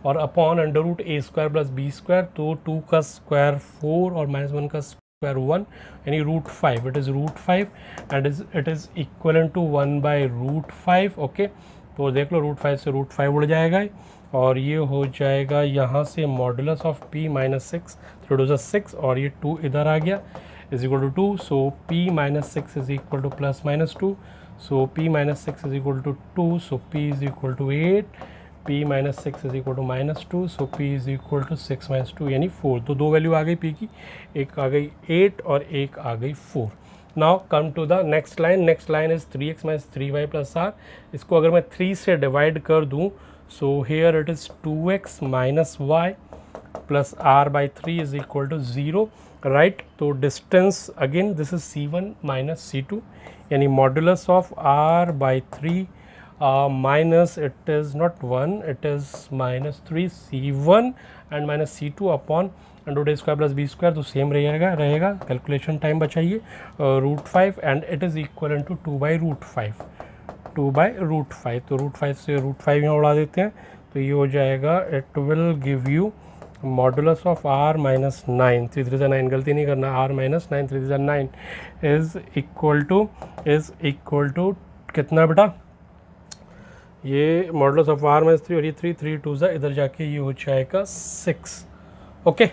और अपॉन √a² प्लस b²। तो 2 का स्क्वायर 4 और -1 का स्क्वायर 1 यानी √5। It is √5 and it is equal to 1/√5। Okay तो देख लो √5 से √5 उड़ जाएगा और ये हो जाएगा यहाँ से मॉडुलस ऑफ p माइनस 6 3 2 6 और ये 2 इधर आ गया is equal to 2। So p minus 6 is equal to plus minus 2। So p minus 6 is equal to 2। So p is equal to 8। p minus 6 is equal to -2। So p is equal to 6 minus 2 यानी 4। तो दो value आ गई p की, एक आ गई 8 और एक आ गई 4। Now come to the next line. Next line is 3x minus 3y plus r। इसको अगर मैं 3 से डिवाइड कर दूँ so here it is 2x minus y plus r by 3 is equal to 0 right। तो distance again this is c1 minus c2 यानी modulus of r by 3 minus it is not 1 it is minus 3 c1 and minus c2 upon √a² plus b²। तो same रहेगा calculation time बचाइए √5 and it is equivalent to 2/√5 2/√5, तो √5 से √5 यहाँ उड़ा देते हैं, तो ये हो जाएगा, it will give you modulus of r minus 9, 3 3 9, गलती नहीं करना, r minus 9 3 3 9 is equal to कितना बेटा, ये मॉडुलस ऑफ r माइनस 3 और ये 3 3 2 इधर जाके ये हो जाएगा 6। ओके,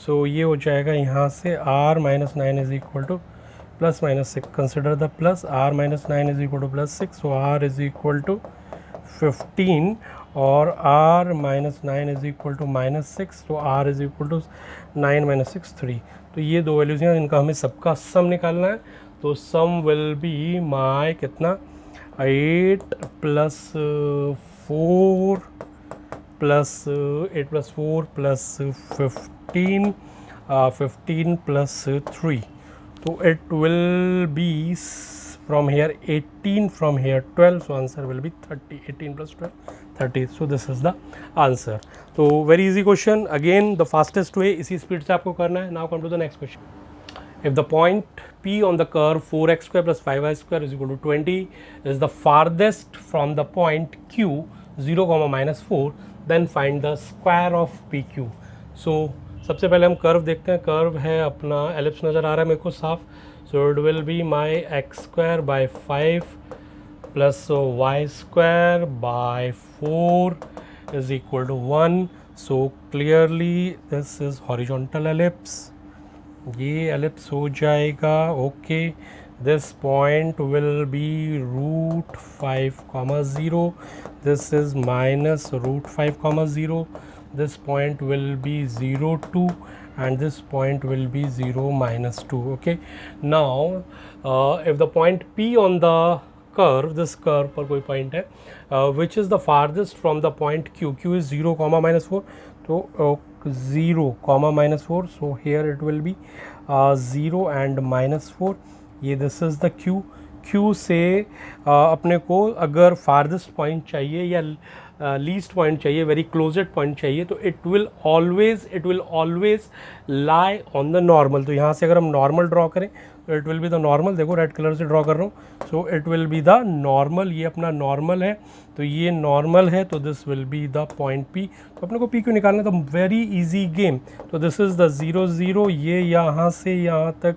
सो ये हो जाएगा यहाँ से r minus 9 is equal to plus minus 6, consider the plus, r minus 9 is equal to plus 6, so r is equal to 15 और r minus 9 is equal to minus 6, तो r is equal to 9 minus 6 3। तो ये दो values हैं, इनका हमें सबका सम निकालना है, तो सम विल बी माई कितना, 8 plus 4 plus 8 plus 4 plus 15 15 plus 3, तो it will be from here 18, from here 12, so answer will be 30, 18 plus 12 30, so this is the answer. तो very easy question, again the fastest way इसी speed से आपको करना है. Now come to the next question. If the point P on the curve 4x square plus 5y square is equal to 20 is the farthest from the point Q 0, minus 4, then find the square of PQ. So सबसे पहले हम curve देखते हैं. Curve है अपना, ellipse नज़र आ रहा है मेरे को साफ. So it will be my x square by 5 plus y square by 4 is equal to 1. So clearly this is horizontal ellipse. ये एलिप्स हो जाएगा. Okay, this point will be root 5 comma 0, this is minus root 5 comma 0, this point will be 0 2 and this point will be 0 minus 2. Okay, now if the point P on the curve, this curve पर कोई point है, which is the farthest from the point Q, Q is 0 comma minus 4, तो 0 comma minus 4, so here it will be 0 and minus 4. ये this is the Q. Q से अपने को अगर farthest point चाहिए या लीस्ट पॉइंट चाहिए, वेरी क्लोजेड पॉइंट चाहिए, तो it will always lie on the normal. तो यहाँ से अगर हम नॉर्मल ड्रॉ करें तो it will be the normal. देखो रेड कलर से ड्रॉ कर रहा हूँ. सो it will be the normal. ये अपना नॉर्मल है, तो ये नॉर्मल है, तो this will be the point P. तो अपने को P क्यों निकालना है, तो वेरी इजी गेम. तो दिस इज़ द 0 0. ये यहाँ से यहाँ तक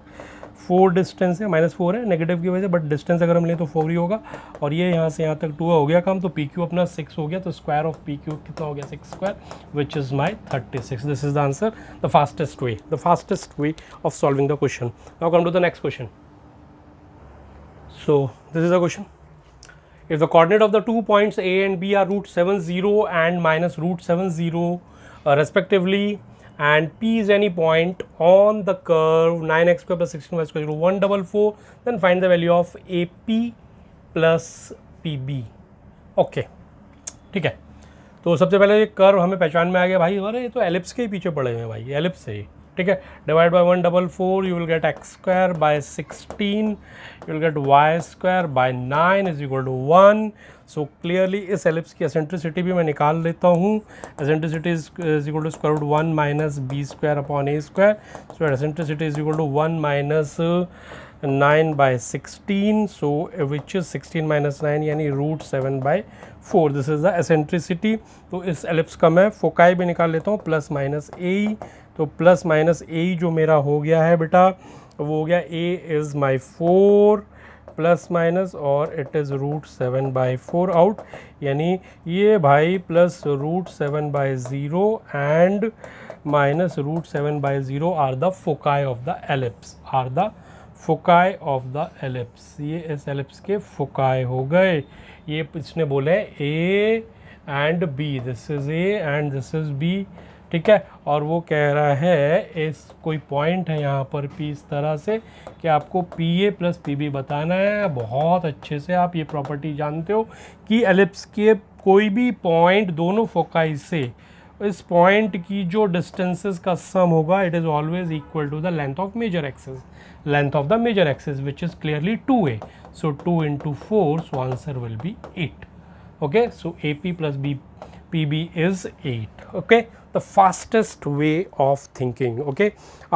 4 डिस्टेंस है, माइनस 4 है नेगेटिव की वजह से, बट डिस्टेंस अगर हम लें तो 4 ही होगा. और ये यहाँ से यहाँ तक 2 हो गया काम, तो पी क्यू अपना 6 हो गया. तो स्क्वायर ऑफ पी क्यू कितना हो गया, 6 square, which is my 36. This is the answer, the fastest way of solving the question. Now come to the next question. So this is the question. If the coordinate of the 2 points A and B are root 7 0 and minus root 7 0 respectively, and P is any point on the curve 9x square plus 16y square equal to 144, then find the value of AP plus PB. Okay, ठीक है. तो सबसे पहले ये curve हमें पहचान में आ गया भाई. अरे ये तो एलिप्स के ही पीछे पड़े हुए हैं भाई, एलिप्स से ही. ठीक है, divide by 144, you will get x square by 16, you will get y square by 9 is equal to 1. So clearly इस एलिप्स की एसेंट्रिसिटी भी मैं निकाल लेता हूँ. Eccentricity is equal to square root 1 minus b square upon a square. So eccentricity is equal to 1 minus 9 by 16, so which is 16 minus 9 यानी root 7 by 4. This is the eccentricity. तो इस ellipse का मैं फोकाई भी निकाल लेता हूँ, plus minus ए. तो प्लस माइनस ए जो मेरा हो गया है बेटा, वो हो गया a is my 4 plus minus, और it is root 7 by 4 out. यानी ये भाई plus root 7 by 0 and minus root 7 by 0 are the foci of the ellipse, are the foci of the ellipse. ये इस एलिप्स के फोकाई हो गए. ये इसने बोले a and b, this is a and this is b. ठीक है, और वो कह रहा है इस कोई पॉइंट है यहाँ पर P इस तरह से कि आपको PA प्लस PB बताना है. बहुत अच्छे से आप ये प्रॉपर्टी जानते हो कि एलिप्स के कोई भी पॉइंट दोनों फोकाई से इस पॉइंट की जो डिस्टेंसेस का सम होगा, it is always equal to the length of major axis, length of the major axis, which is clearly 2a. So 2 into 4, so answer will be 8. Okay, so AP plus PB is 8. Okay, the fastest way of thinking. Okay,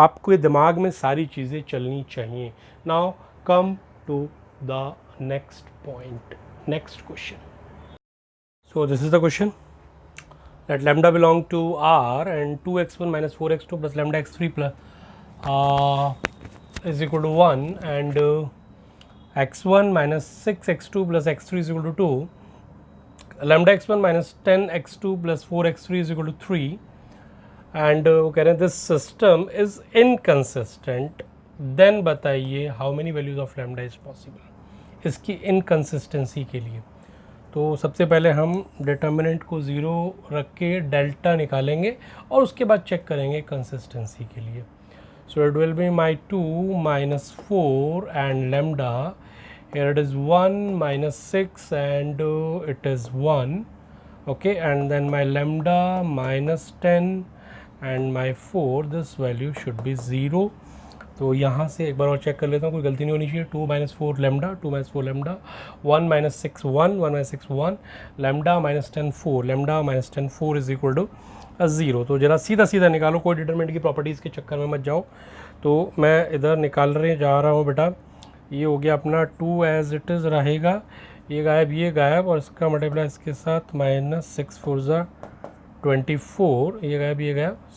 आपके दिमाग में सारी चीज़ें चलनी चाहिए. Now come to the next point. next question. So this is the question. Let lambda belong to R and 2x1 minus 4x2 plus lambda x3 plus is equal to 1 and x1 minus 6x2 plus x3 is equal to 2. Lambda x1 minus 10x2 plus 4x3 is equal to 3 and वो कह रहे हैं this system is inconsistent. Then बताइए how many values of lambda is possible. इसकी inconsistency के लिए तो सबसे पहले हम डिटर्मिनेंट को 0 रख के डेल्टा निकालेंगे और उसके बाद चेक करेंगे कंसिस्टेंसी के लिए. सो it will be my 2 minus 4 and lambda, here it is 1 minus 6 and it is 1, okay, and then my lambda minus 10 and my 4, this value should be 0. तो यहाँ से एक बार और चेक कर लेता हूँ, कोई गलती नहीं होनी चाहिए. 2 minus 4 lambda, 2 minus 4 lambda, 1 minus 6 1, 1 minus 6 1, lambda minus 10 4, lambda minus 10 4 is equal to 0. तो जरा सीधा सीधा निकालो, कोई डिटरमिनेंट की प्रॉपर्टीज़ के चक्कर में मत जाओ. तो मैं इधर निकालने जा रहा हूँ बेटा. ये हो गया अपना 2 एज इट इज़ रहेगा, ये गायब और इसका मल्टीप्लाई इसके साथ माइनस 6 4 ज़ा 24, ये गायब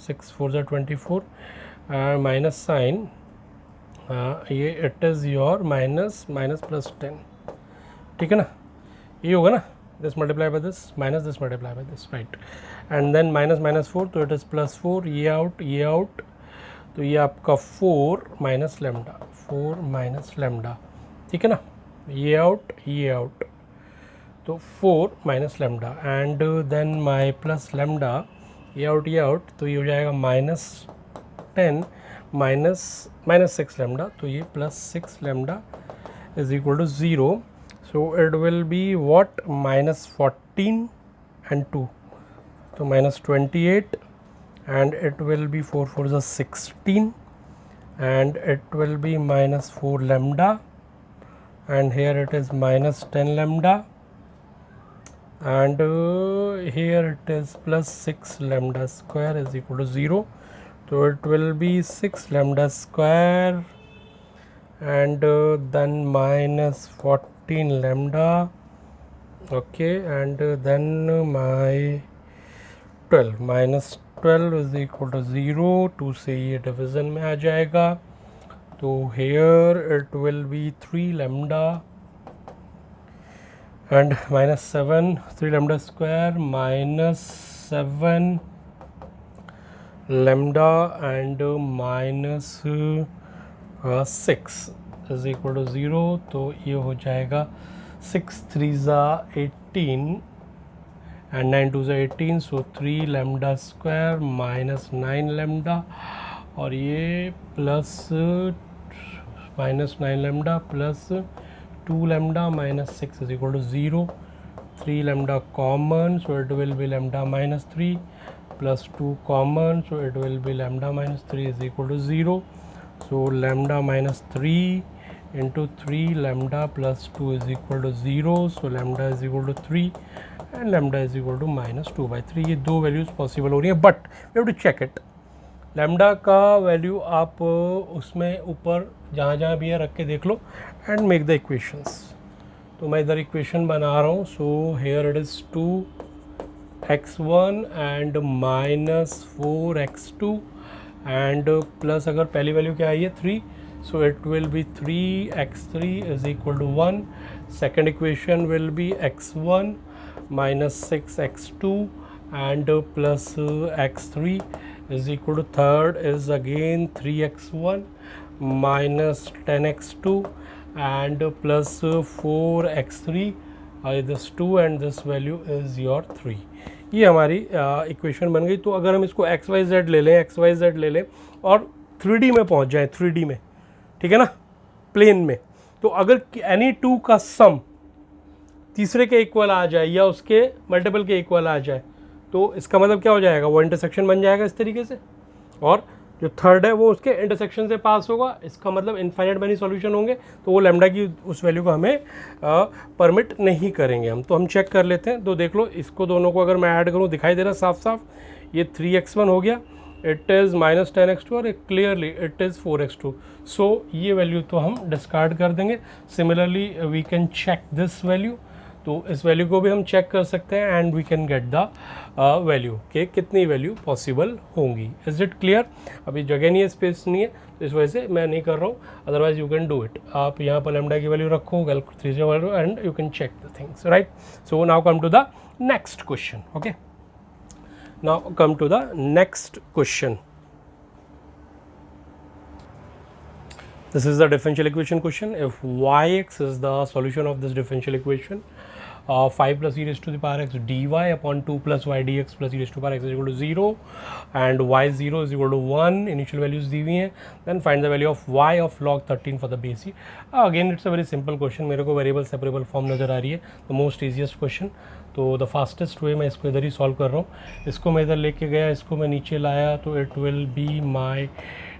6 4 ज़ा 24 माइनस साइन ये it is your minus plus 10, ठीक है ना. ये होगा ना, this multiply by this minus this multiply by this, right. And then minus 4 तो इट इज़ प्लस 4, ये आउट तो ये आपका 4 माइनस लेमडा, ठीक है ना. ये आउट तो 4 minus lambda and then my plus lambda, ये आउट तो ये हो जाएगा माइनस 10 माइनस 6 लेमडा, तो ये plus 6 lambda is equal to 0. So it will be what, minus 14 and 2 तो minus 28 and it will be 4 4 is 16 and it will be minus 4 lambda and here it is minus 10 lambda and here it is plus 6 lambda square is equal to 0. So it will be 6 lambda square and then minus 14 lambda, okay, and then my 12 minus 12 is equal to 0. 2 से ये division में आ जाएगा तो here it will be 3 lambda and minus 7, 3 lambda square minus 7 lambda and minus 6 is equal to 0. तो ये हो जाएगा 6 3 ज़ा 18 and 9 2 is 18, so 3 lambda square minus 9 lambda और ये plus minus 9 lambda plus 2 lambda minus 6 is equal to 0. 3 lambda common, so it will be lambda minus 3 plus 2 common, so it will be lambda minus 3 is equal to 0. So lambda minus 3 into 3 lambda plus 2 is equal to 0, so lambda is equal to 3 and lambda is equal to minus 2/3. ये दो values possible हो रही हैं, but we have to check it. Lambda का value आप उसमें ऊपर जहाँ भी है रख के देख लो एंड मेक द इक्वेशंस. तो मैं इधर इक्वेशन बना रहा हूँ. So here it is 2x1 and minus 4x2 and plus अगर पहली वैल्यू क्या आई है 3, so it will be 3x3 is equal to 1. Second equation will be x1 minus 6x2 and plus x3 is equal to, third is again 3x1 minus 10x2 and plus 4x3, this 2 and this value is your 3. ये हमारी equation बन गई. तो अगर हम इसको xyz ले लें और 3D में पहुंच जाएं, 3D में, ठीक है ना, प्लेन में, तो अगर एनी टू का सम तीसरे के इक्वल आ जाए या उसके मल्टीपल के इक्वल आ जाए तो इसका मतलब क्या हो जाएगा, वो इंटरसेक्शन बन जाएगा इस तरीके से, और जो थर्ड है वो उसके इंटरसेक्शन से पास होगा. इसका मतलब इनफाइनाइट मैनी सॉल्यूशन होंगे, तो वो लैम्डा की उस वैल्यू को हमें परमिट नहीं करेंगे हम. तो हम चेक कर लेते हैं. तो देख लो, इसको दोनों को अगर मैं ऐड करूँ, दिखाई दे रहा साफ साफ, ये 3x1 हो गया, इट इज़ माइनस 10x2 और क्लियरली इट इज़ 4x2. सो ये वैल्यू तो हम डिस्कार्ड कर देंगे. Similarly we can check this value. तो इस वैल्यू को भी हम चेक कर सकते हैं and we can get the value के कितनी वैल्यू पॉसिबल होंगी। Is it clear? अभी जगह नहीं है, स्पेस नहीं है, तो इस वजह से मैं नहीं कर रहा हूँ, otherwise you can do it. आप यहाँ पर लैम्डा की वैल्यू रखो, calculate value and you can check the things, right? So now come to the next question. Okay, now come to the next question. This is the differential equation question. If yx is the solution of this differential equation, 5 plus e raised to the power x dy upon 2 plus y dx plus e raised to power x is equal to 0 and y0 is equal to 1. Initial values दी हुई हैं. Then find the value of y of log 13 for the base e. Again it's a very simple question. मेरे को variable separable form नज़र आ रही है. The most easiest question. तो the fastest वे मैं इसको इधर ही सॉल्व कर रहा हूँ. इसको मैं इधर लेके गया, इसको मैं नीचे लाया, तो it will be my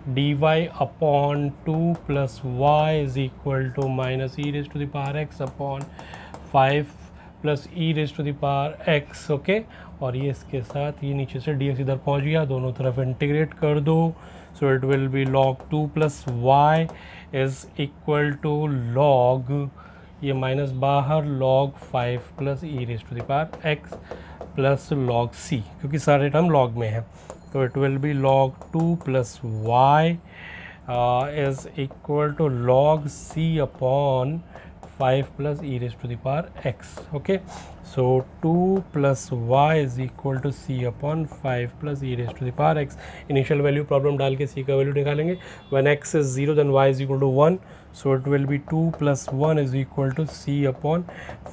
d y upon 2 plus y is equal to minus e raise to the power x upon 5 plus e raise to the power x. Okay, और ये इसके साथ ये नीचे से डी एक्स इधर पहुँच गया, दोनों तरफ इंटीग्रेट कर दो. So it will be log 2 plus y is equal to log, ये माइनस बाहर, log 5 plus e raise to the power x plus log c, क्योंकि सारे टर्म लॉग में है. तो it will be log 2 plus y is equal to log c upon 5 plus e raise to the power x. Okay, so 2 plus y is equal to c upon 5 plus e raise to the power x. Initial value problem डाल के C का value निकालेंगे. When x is 0 then y is equal to 1. So it will be 2 plus 1 is equal to c upon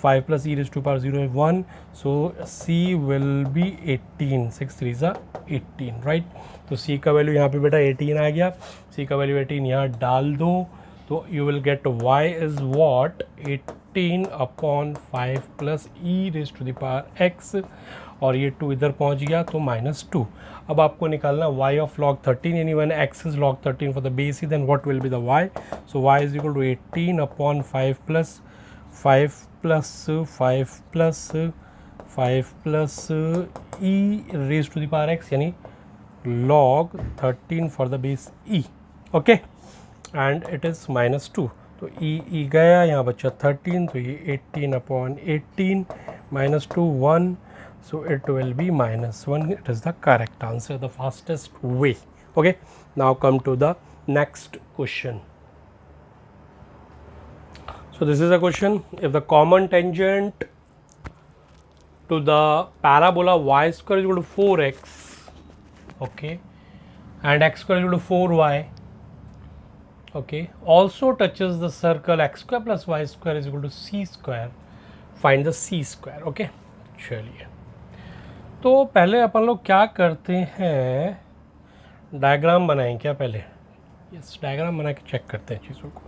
5 plus e raised to power 0 is 1. So c will be 18. 6 3s are 18, right? तो c का value यहाँ पे बेटा 18 आ गया. c का value 18 यहाँ डाल दो, तो you will get y is what? 18 upon 5 plus e raised to the power x, और ये 2 इधर पहुँच गया तो -2. अब आपको निकालना y of log 13, यानी when x is log 13 for the base e, then what will be the y? So y is equal to 18 upon 5 plus 5 plus 5 plus 5 plus e raised to the power x, यानी log 13 for the base e. Okay, and it is -2. तो e गया, यहाँ बचा 13, तो ये 18 upon 18 -2 1. So it will be -1. It is the correct answer, the fastest way. Okay, now come to the next question. So this is a question. If the common tangent to the parabola y square is equal to 4x, okay, and x square is equal to 4y, okay, also touches the circle x square plus y square is equal to c square, find the c square. Okay, चलिए, तो पहले अपन लोग क्या करते हैं, diagram बनाएं क्या पहले? यस, डायग्राम बना के चेक करते हैं चीज़ों को,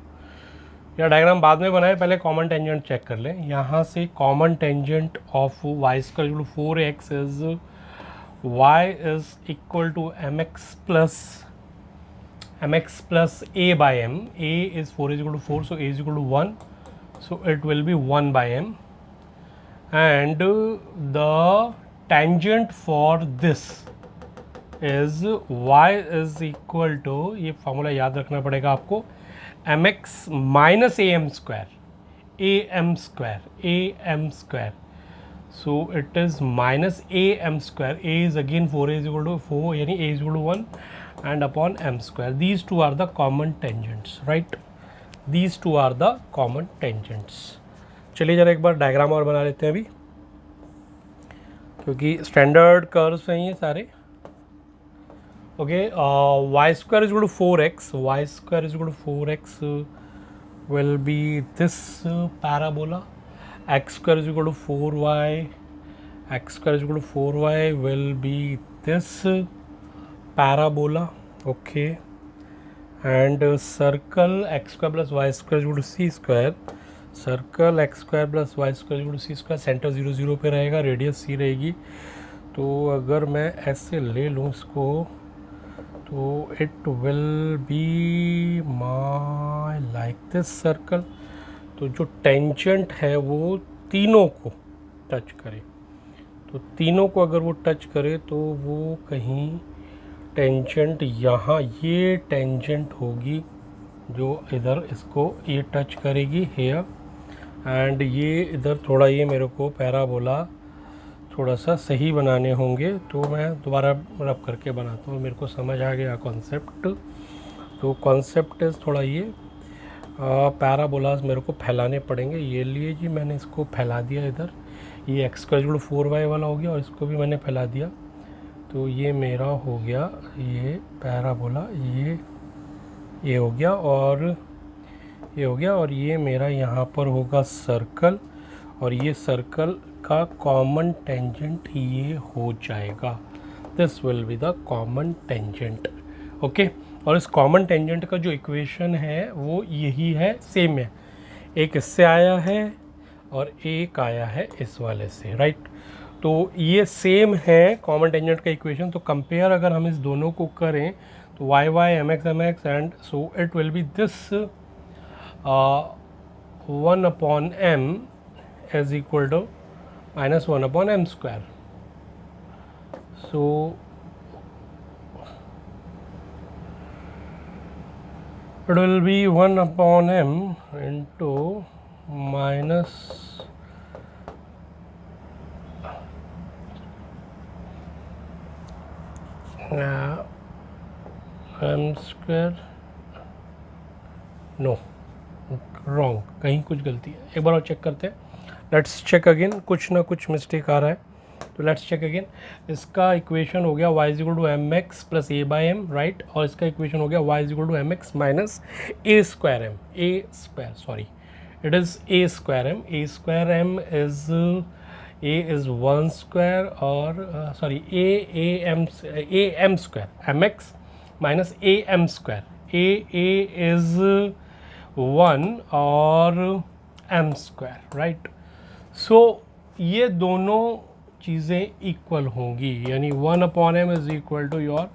या डायग्राम बाद में बनाए, पहले कॉमन टेंजेंट चेक कर लें. यहाँ से common tangent of y square equal to 4x is y is equal to mx plus a by m. a is 4 is equal to 4, so a is equal to 1, so it will be 1 by m, and the tangent for this is y is equal to, ये formula याद रखना पड़ेगा आपको, mx minus am square. So it is minus am square. A is again 4, a is equal to 4, यानी a is equal to 1 and upon m square. These two are the common tangents, right? These two are the common tangents. चलिए जरा एक बार diagram और बना लेते हैं अभी, क्योंकि स्टैंडर्ड कर्व्स हैं ये सारे. Okay, y square is equal to 4x, y square is equal to 4x will be this parabola. X square is equal to 4y, x square is equal to 4y will be this parabola. Okay, and circle x square plus y square is equal to c square. Circle x square plus y square equal to c square, centre 0 0 पे रहेगा, radius सी रहेगी. तो अगर मैं ऐसे ले लूँ इसको, तो it will be my like this circle. तो जो टेंजेंट है वो तीनों को टच करे, तो तीनों को अगर वो टच करे तो वो कहीं टेंजेंट यहाँ, ये टेंजेंट होगी जो इधर इसको ये टच करेगी हेयर, एंड ये इधर थोड़ा ये मेरे को पैराबोला थोड़ा सा सही बनाने होंगे, तो मैं दोबारा रब करके बनाता हूँ। मेरे को समझ आ गया कॉन्सेप्ट। तो कॉन्सेप्ट इज़ थोड़ा ये पैराबोलास मेरे को फैलाने पड़ेंगे। ये लिए जी मैंने इसको फैला दिया इधर, ये एक्स का जो 4y वाला हो गया और इसको भी मैंने फैला दिया। तो ये मेरा हो गया ये पैराबोला, ये हो गया और ये हो गया, और ये मेरा यहाँ पर होगा सर्कल, और ये सर्कल का कॉमन टेंजेंट ये हो जाएगा। This will be the common tangent. Okay, और इस कॉमन टेंजेंट का जो इक्वेशन है वो यही है, सेम है। एक इससे आया है और एक आया है इस वाले से, राइट। तो ये सेम है कॉमन टेंजेंट का इक्वेशन। तो कंपेयर अगर हम इस दोनों को करें तो y y m x and so it will be this 1/m is equal to -1/m². So it will be 1/m into minus m²। No, wrong, कहीं कुछ गलती है। एक बार और चेक करते हैं। लेट्स चेक अगेन, कुछ ना कुछ मिस्टेक आ रहा है, तो लेट्स चेक अगेन। इसका इक्वेशन हो गया y = mx + a/m, राइट। और इसका इक्वेशन हो गया y = mx - a²m, sorry, it is a²m। a²m is a is 1² और sorry am², mx - am², a is 1 और m², राइट। सो ये दोनों चीज़ें इक्वल होंगी, यानी 1/m is equal to your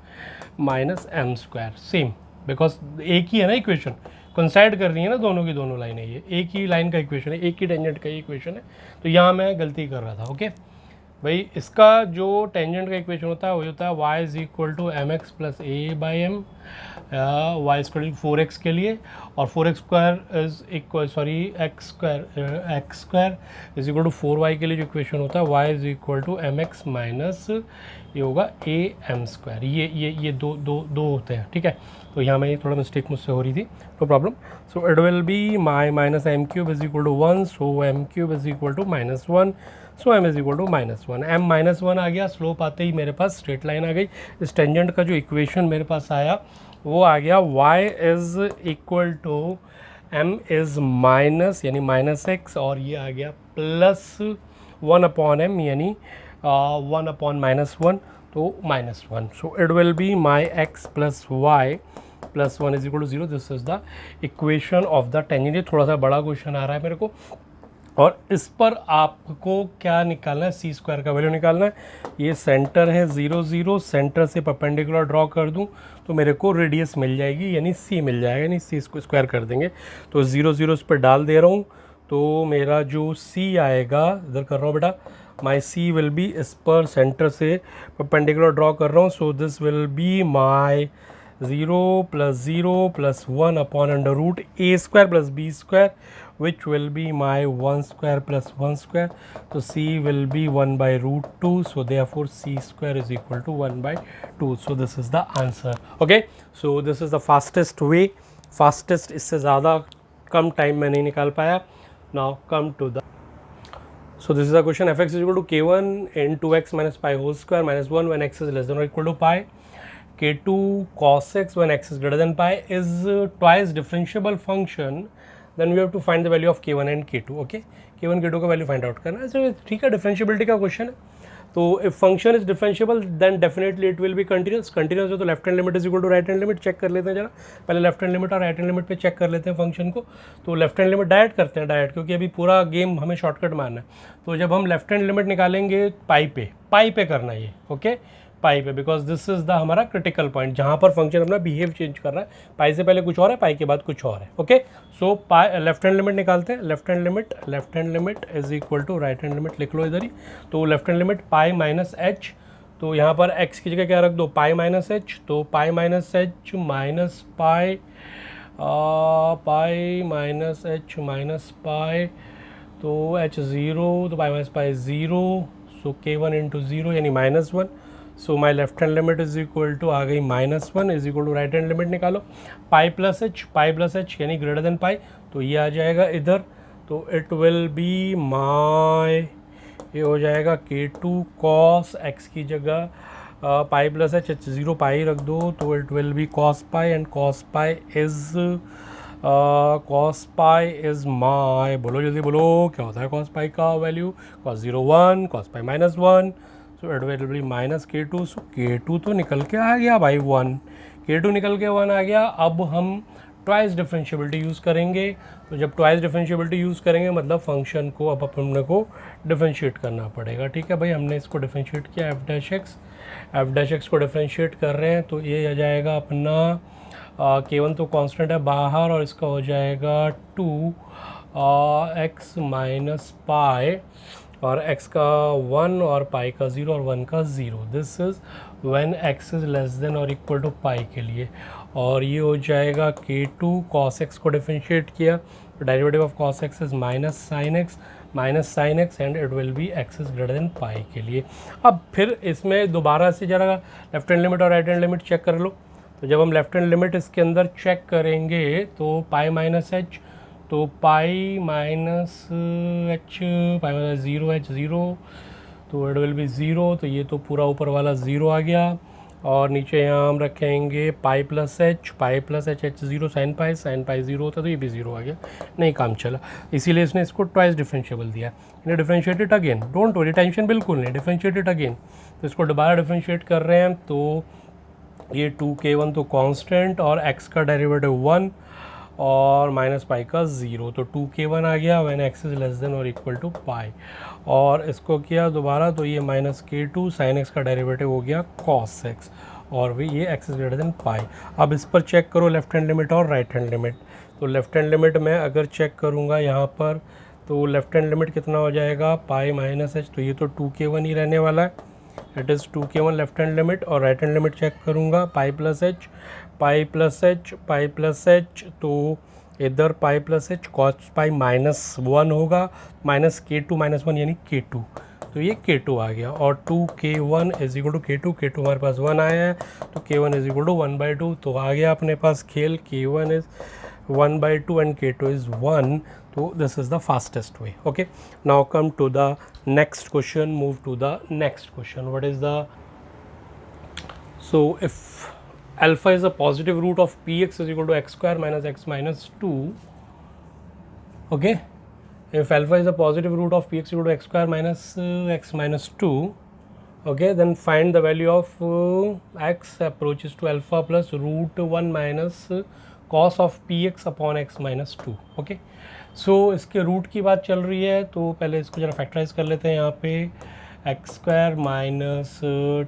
-m², same, because एक ही है ना इक्वेशन, कंसाइड कर रही है ना दोनों की दोनों लाइनें, ये एक ही लाइन का इक्वेशन है, एक ही टेंजेंट का इक्वेशन है। तो यहाँ मैं गलती कर रहा था। ओके भाई, इसका जो टेंजेंट का इक्वेशन होता है वही होता है y = mx + a/m, y = 4x के लिए, और 4x² is equal, sorry x² is equal to 4y के लिए जो इक्वेशन होता है y = mx माइनस ये होगा am²। ये दो होते हैं, ठीक है। तो यहाँ में ये थोड़ा मिस्टेक मुझसे हो रही थी, no problem. So it will be my -m³ is equal to 1, so m³ is equal to -1, so m is equal to -1। m -1 आ गया, स्लोप आते ही मेरे पास स्ट्रेट लाइन आ गई। इस टेंजेंट का जो इक्वेशन मेरे पास आया वो आ गया y is equal to m is minus यानी -x, और ये आ गया प्लस 1/m यानी 1/-1, तो -1। So it will be my x + y + 1 is equal to 0। This is the equation of the tangent. ये थोड़ा सा बड़ा क्वेश्चन आ रहा है मेरे को, और इस पर आपको क्या निकालना है, c² का वैल्यू निकालना है। ये सेंटर है 0 0, सेंटर से परपेंडिकुलर ड्रॉ कर दूं तो मेरे को रेडियस मिल जाएगी, यानी c मिल जाएगा, यानी c² कर देंगे। तो 0 0 इस पर डाल दे रहा हूँ, तो मेरा जो c आएगा, इधर कर रहा हूँ बेटा, माई c विल बी, इस पर सेंटर से परपेंडिकुलर ड्रॉ कर रहा हूँ। So this will be my 0 + 0 + 1/√a² + b², which will be my 1² + 1². So c will be 1/√2. So therefore c² is equal to 1/2. So this is the answer. Okay. So this is the fastest way. Fastest, इससे ज़्यादा कम time में नहीं निकाल पाया. Now come to the. So this is the question. Fx is equal to k1 in 2x minus pi whole square minus 1 when x is less than or equal to pi. K2 cos x when x is greater than pi is twice differentiable function. Then we have to find the value of k1 and k2. Okay, k1 k2 का value find out करना है। तो ठीक है, differentiability का question है। तो if function is differentiable then definitely it will be continuous. Continuous है तो left hand limit is equal to right hand limit. Check कर लेते हैं जरा, पहले लेफ्ट हैंड लिमिट और राइट हैंड लिमिट पे चेक कर लेते हैं फंक्शन को। तो लेफ्ट हैंड लिमिट डायरेक्ट करते हैं, डायरेक्ट, क्योंकि अभी पूरा गेम हमें शॉर्टकट मारना है। तो जब हम लेफ्ट हैंड लिमिट निकालेंगे पाई पे करना है ये, ओके, पाई पे, बिकॉज दिस इज द हमारा क्रिटिकल पॉइंट जहाँ पर फंक्शन अपना बिहेव चेंज कर रहा है। पाई से पहले कुछ और है, पाई के बाद कुछ और है। Okay, so pi left hand limit निकालते हैं। Left hand limit is equal to right hand limit, लिख लो इधर ही। तो left hand limit pi minus h, तो यहाँ पर x की जगह क्या रख दो, पाई माइनस एच। तो pi minus h minus pi, pi minus h minus pi, तो h0 तो पाई माइनस पाई 0, सो k1 इंटू 0 यानी -1. So my left hand limit is equal to आ गई -1 is equal to right hand limit निकालो. Pi plus h यानी greater than pi, तो ये आ जाएगा इधर. तो इट विल बी माई, ये हो जाएगा k2 कॉस x की जगह पाई प्लस एच, h0 पाई रख दो, तो it will B cos pi, and cos pi is my, बोलो जल्दी बोलो क्या होता है कॉस पाई का value. Cos 0 1, cos pi -1, so it will be minus k2. So k2 तो निकल के आ गया भाई 1, k2 निकल के 1 आ गया. अब हम ट्वाइस डिफरेंशियबिलिटी यूज़ करेंगे. तो जब ट्वाइस डिफरेंशियबिलिटी यूज़ करेंगे मतलब फंक्शन को अब अपने को डिफरेंशिएट करना पड़ेगा. ठीक है भाई, हमने इसको डिफरेंशिएट किया एफ डैश एक्स को डिफरेंशिएट कर रहे हैं. तो ये आ जाएगा अपना k1 तो कांस्टेंट है बाहर, और इसका हो जाएगा 2x माइनस पाई, और x का 1 और पाई का 0 और 1 का 0. This is when x is less than और इक्वल टू पाई के लिए. और ये हो जाएगा k2 cos x को डिफरेंशिएट किया, derivative of cos x is minus sine x and it will be x is greater than pi के लिए. अब फिर इसमें दोबारा से जरा लेफ्ट हैंड लिमिट और राइट हैंड लिमिट चेक कर लो. तो जब हम लेफ्ट हैंड लिमिट इसके अंदर चेक करेंगे तो पाई माइनस एच, तो pi minus H, pi minus 0h0, तो इट विल बी 0. तो ये तो पूरा ऊपर वाला 0 आ गया, और नीचे यहाँ हम रखेंगे पाई plus H h0 sine pi 0 होता तो ये भी 0 आ गया. नहीं काम चला, इसीलिए इसने इसको ट्वाइस डिफरेंशिएबल दिया. इन्हें differentiated again, don't worry, tension बिल्कुल नहीं, डिफरेंशिएटेड अगेन. तो इसको दोबारा डिफरेंशिएट कर रहे हैं. तो ये 2k1 तो कांस्टेंट, और x का डेरिवेटिव 1 और माइनस पाई का 0, तो 2k1 आ गया when x is less than और इक्वल टू पाई. और इसको किया दोबारा, तो ये माइनस k2 साइन x का डेरिवेटिव हो गया cos x, और भी ये x इज़ ग्रेटर देन पाई. अब इस पर चेक करो लेफ्ट हैंड लिमिट और राइट हैंड लिमिट. तो लेफ्ट हैंड लिमिट में अगर चेक करूँगा यहाँ पर, तो लेफ्ट हैंड लिमिट कितना हो जाएगा, पाई माइनस एच, तो ये तो 2k1 ही रहने वाला है, it is 2k1 left hand limit. और राइट हैंड लिमिट चेक करूँगा, पाई प्लस एच, तो इधर पाई प्लस एच कॉस पाई -1 होगा, माइनस k2 -1 यानी k2, तो ये k2 आ गया. और 2k1 is equal to k2 हमारे पास 1 आया है, तो k1 इज इक्वल टू 1/2, तो आ गया अपने पास खेल, k1 is 1/2 and k2 is 1. So this is the fastest way. Okay, now come to the next question, move to the next question. What is the, so if alpha is a positive root of px is equal to x square minus x minus 2, okay, if alpha is a positive root of px equal to x square minus x minus 2, okay, then find the value of x approaches to alpha plus root 1 minus cos of px upon x minus 2. okay, सो इसके root की बात चल रही है, तो पहले इसको ज़रा फैक्टराइज कर लेते हैं. यहाँ पे x square minus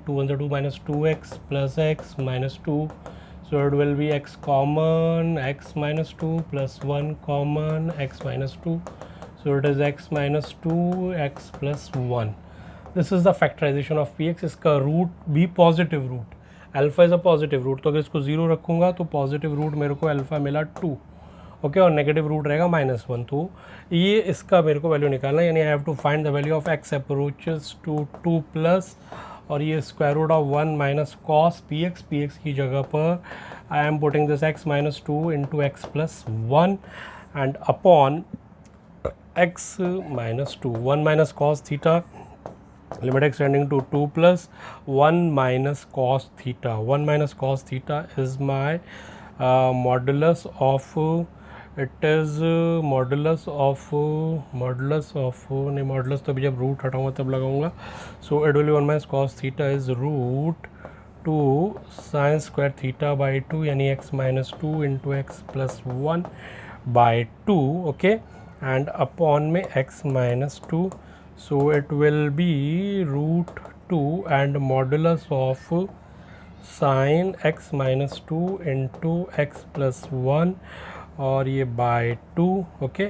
2 minus 2x plus x minus 2, so it will be x common x minus 2 plus 1 common x minus 2, so it is x minus 2 x plus 1. This is the factorisation of px. इसका root भी positive root, alpha is a positive root, तो अगर इसको 0 रखूँगा तो positive root मेरे को alpha मिला 2, ओके, और नेगेटिव रूट रहेगा -1. तो ये इसका मेरे को वैल्यू निकालना है, यानी I have to find the value of x approaches to 2 plus, और ये square root of 1 minus cos px की जगह पर I am putting this x minus 2 into x plus 1 and upon x minus 2, 1 minus cos theta, limit extending to 2 plus 1 minus cos theta. 1 minus cos theta is my modulus of, it is modulus of नहीं, modulus तो अभी जब root हटाऊंगा तब लगाऊंगा. So it will be 1 minus cos theta is root 2 sine square theta by 2, यानी x minus 2 into x plus 1 by 2, okay, and upon में x minus 2, so it will be root 2 and modulus of sine x minus 2 into x plus 1, और ये by 2, okay,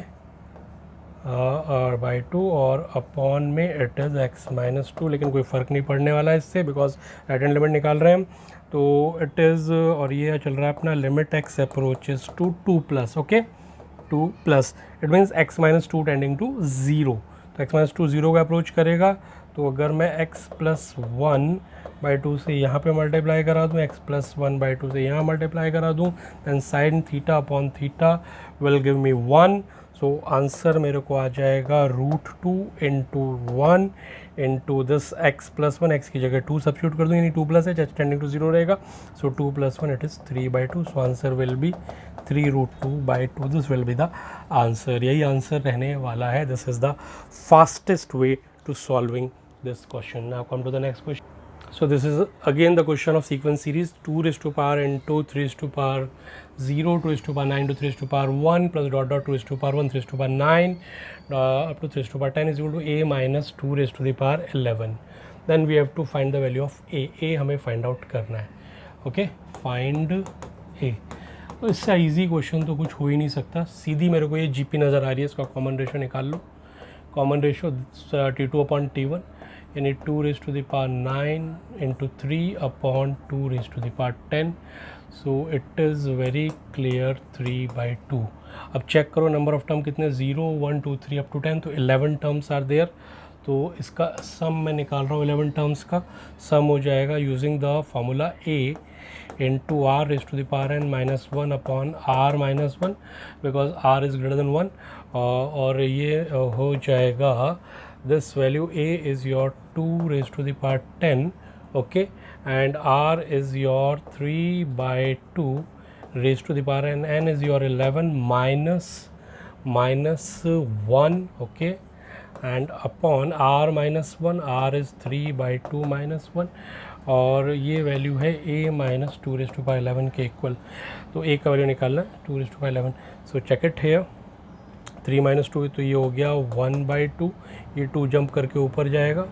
और by 2, और upon में it is x minus 2, लेकिन कोई फ़र्क नहीं पड़ने वाला है इससे, बिकॉज राइट हैंड लिमिट निकाल रहे हैं हम. तो इट इज़, और ये चल रहा है अपना limit x approaches to 2 plus, okay, 2 plus, it means x minus two tending to 0, तो x माइनस टू 0 का अप्रोच करेगा। तो अगर मैं x प्लस 1/2 से यहाँ पे मल्टीप्लाई करा दूँ, x प्लस 1/2 से यहाँ मल्टीप्लाई करा दूँ, then sine theta upon theta will give me 1। So answer मेरे को आ जाएगा √2 into 1 into this x plus 1, x की जगह 2 सब्सिट्यूट कर दूँ, यानी 2 प्लस है, टेंडिंग टू 0 रहेगा। So 2 plus 1 it is 3/2। So answer will be 3√2/2। This will be the answer, यही आंसर रहने वाला है। This is the fastest way to solving this question. Now come to the next question. So this is again the question of sequence series 2 raised to power into 3 raised to power 0 2 raised to power 9 to 3 raised to power 1 plus dot dot 2 raised to power 1 3 raised to power 9 up to 3 raised to power 10 is equal to a minus 2 raised to the power 11. Then we have to find the value of a हमें find out करना है। Okay, find a। तो इससे easy question तो कुछ हो ही नहीं सकता। सीधी मेरे को ये जीपी नज़र आ रही है, इसका कॉमन रेशो निकाल लो। Common ratio T2 upon T1 यानी 2 raised to the power 9 into 3 upon 2 raised to the power 10. So it is very clear 3/2. अब चेक करो नंबर ऑफ टर्म कितने, 0 1 2 3 अप टू 10, तो 11 टर्म्स आर देयर। तो इसका सम मैं निकाल रहा हूँ, 11 टर्म्स का सम हो जाएगा using the formula a into r raised to the power n minus 1 upon r minus 1 because r is greater than 1। और ये हो जाएगा this value a is your 2 raised to the power 10, okay, and r is your 3/2 raised to the power n is your 11 minus 1, okay, and upon r minus 1, r is 3/2 minus 1, और ये value है a minus 2 raised to power 11 के equal. तो a का value निकालना है 2 raised to power 11। So check it here, 3 minus 2 तो ये हो गया 1/2, ये 2 जंप करके ऊपर जाएगा,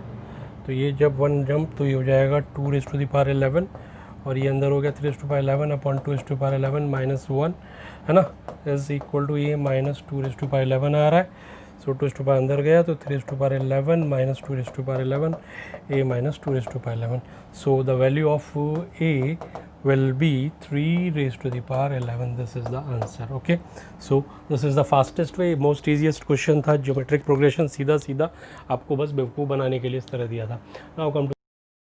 तो ये जब 1 जंप तो ये हो जाएगा 2 raised to the power 11, और ये अंदर हो गया 3 raised to power 11 upon 2 raised to power 11 minus 1, है ना, इज इक्वल टू ये माइनस 2 raised to power 11 आ रहा है। सो 2 raised to power अंदर गया तो 3 raised to power 11 minus 2 raised to power 11, a minus 2 raised to power 11। So the value of a will be 3 raised to the power 11. This is the answer, okay. So this is the fastest way, most easiest question था, geometric progression सीधा सीधा आपको बस बेवकूफ़ बनाने के लिए इस तरह दिया था। Now come to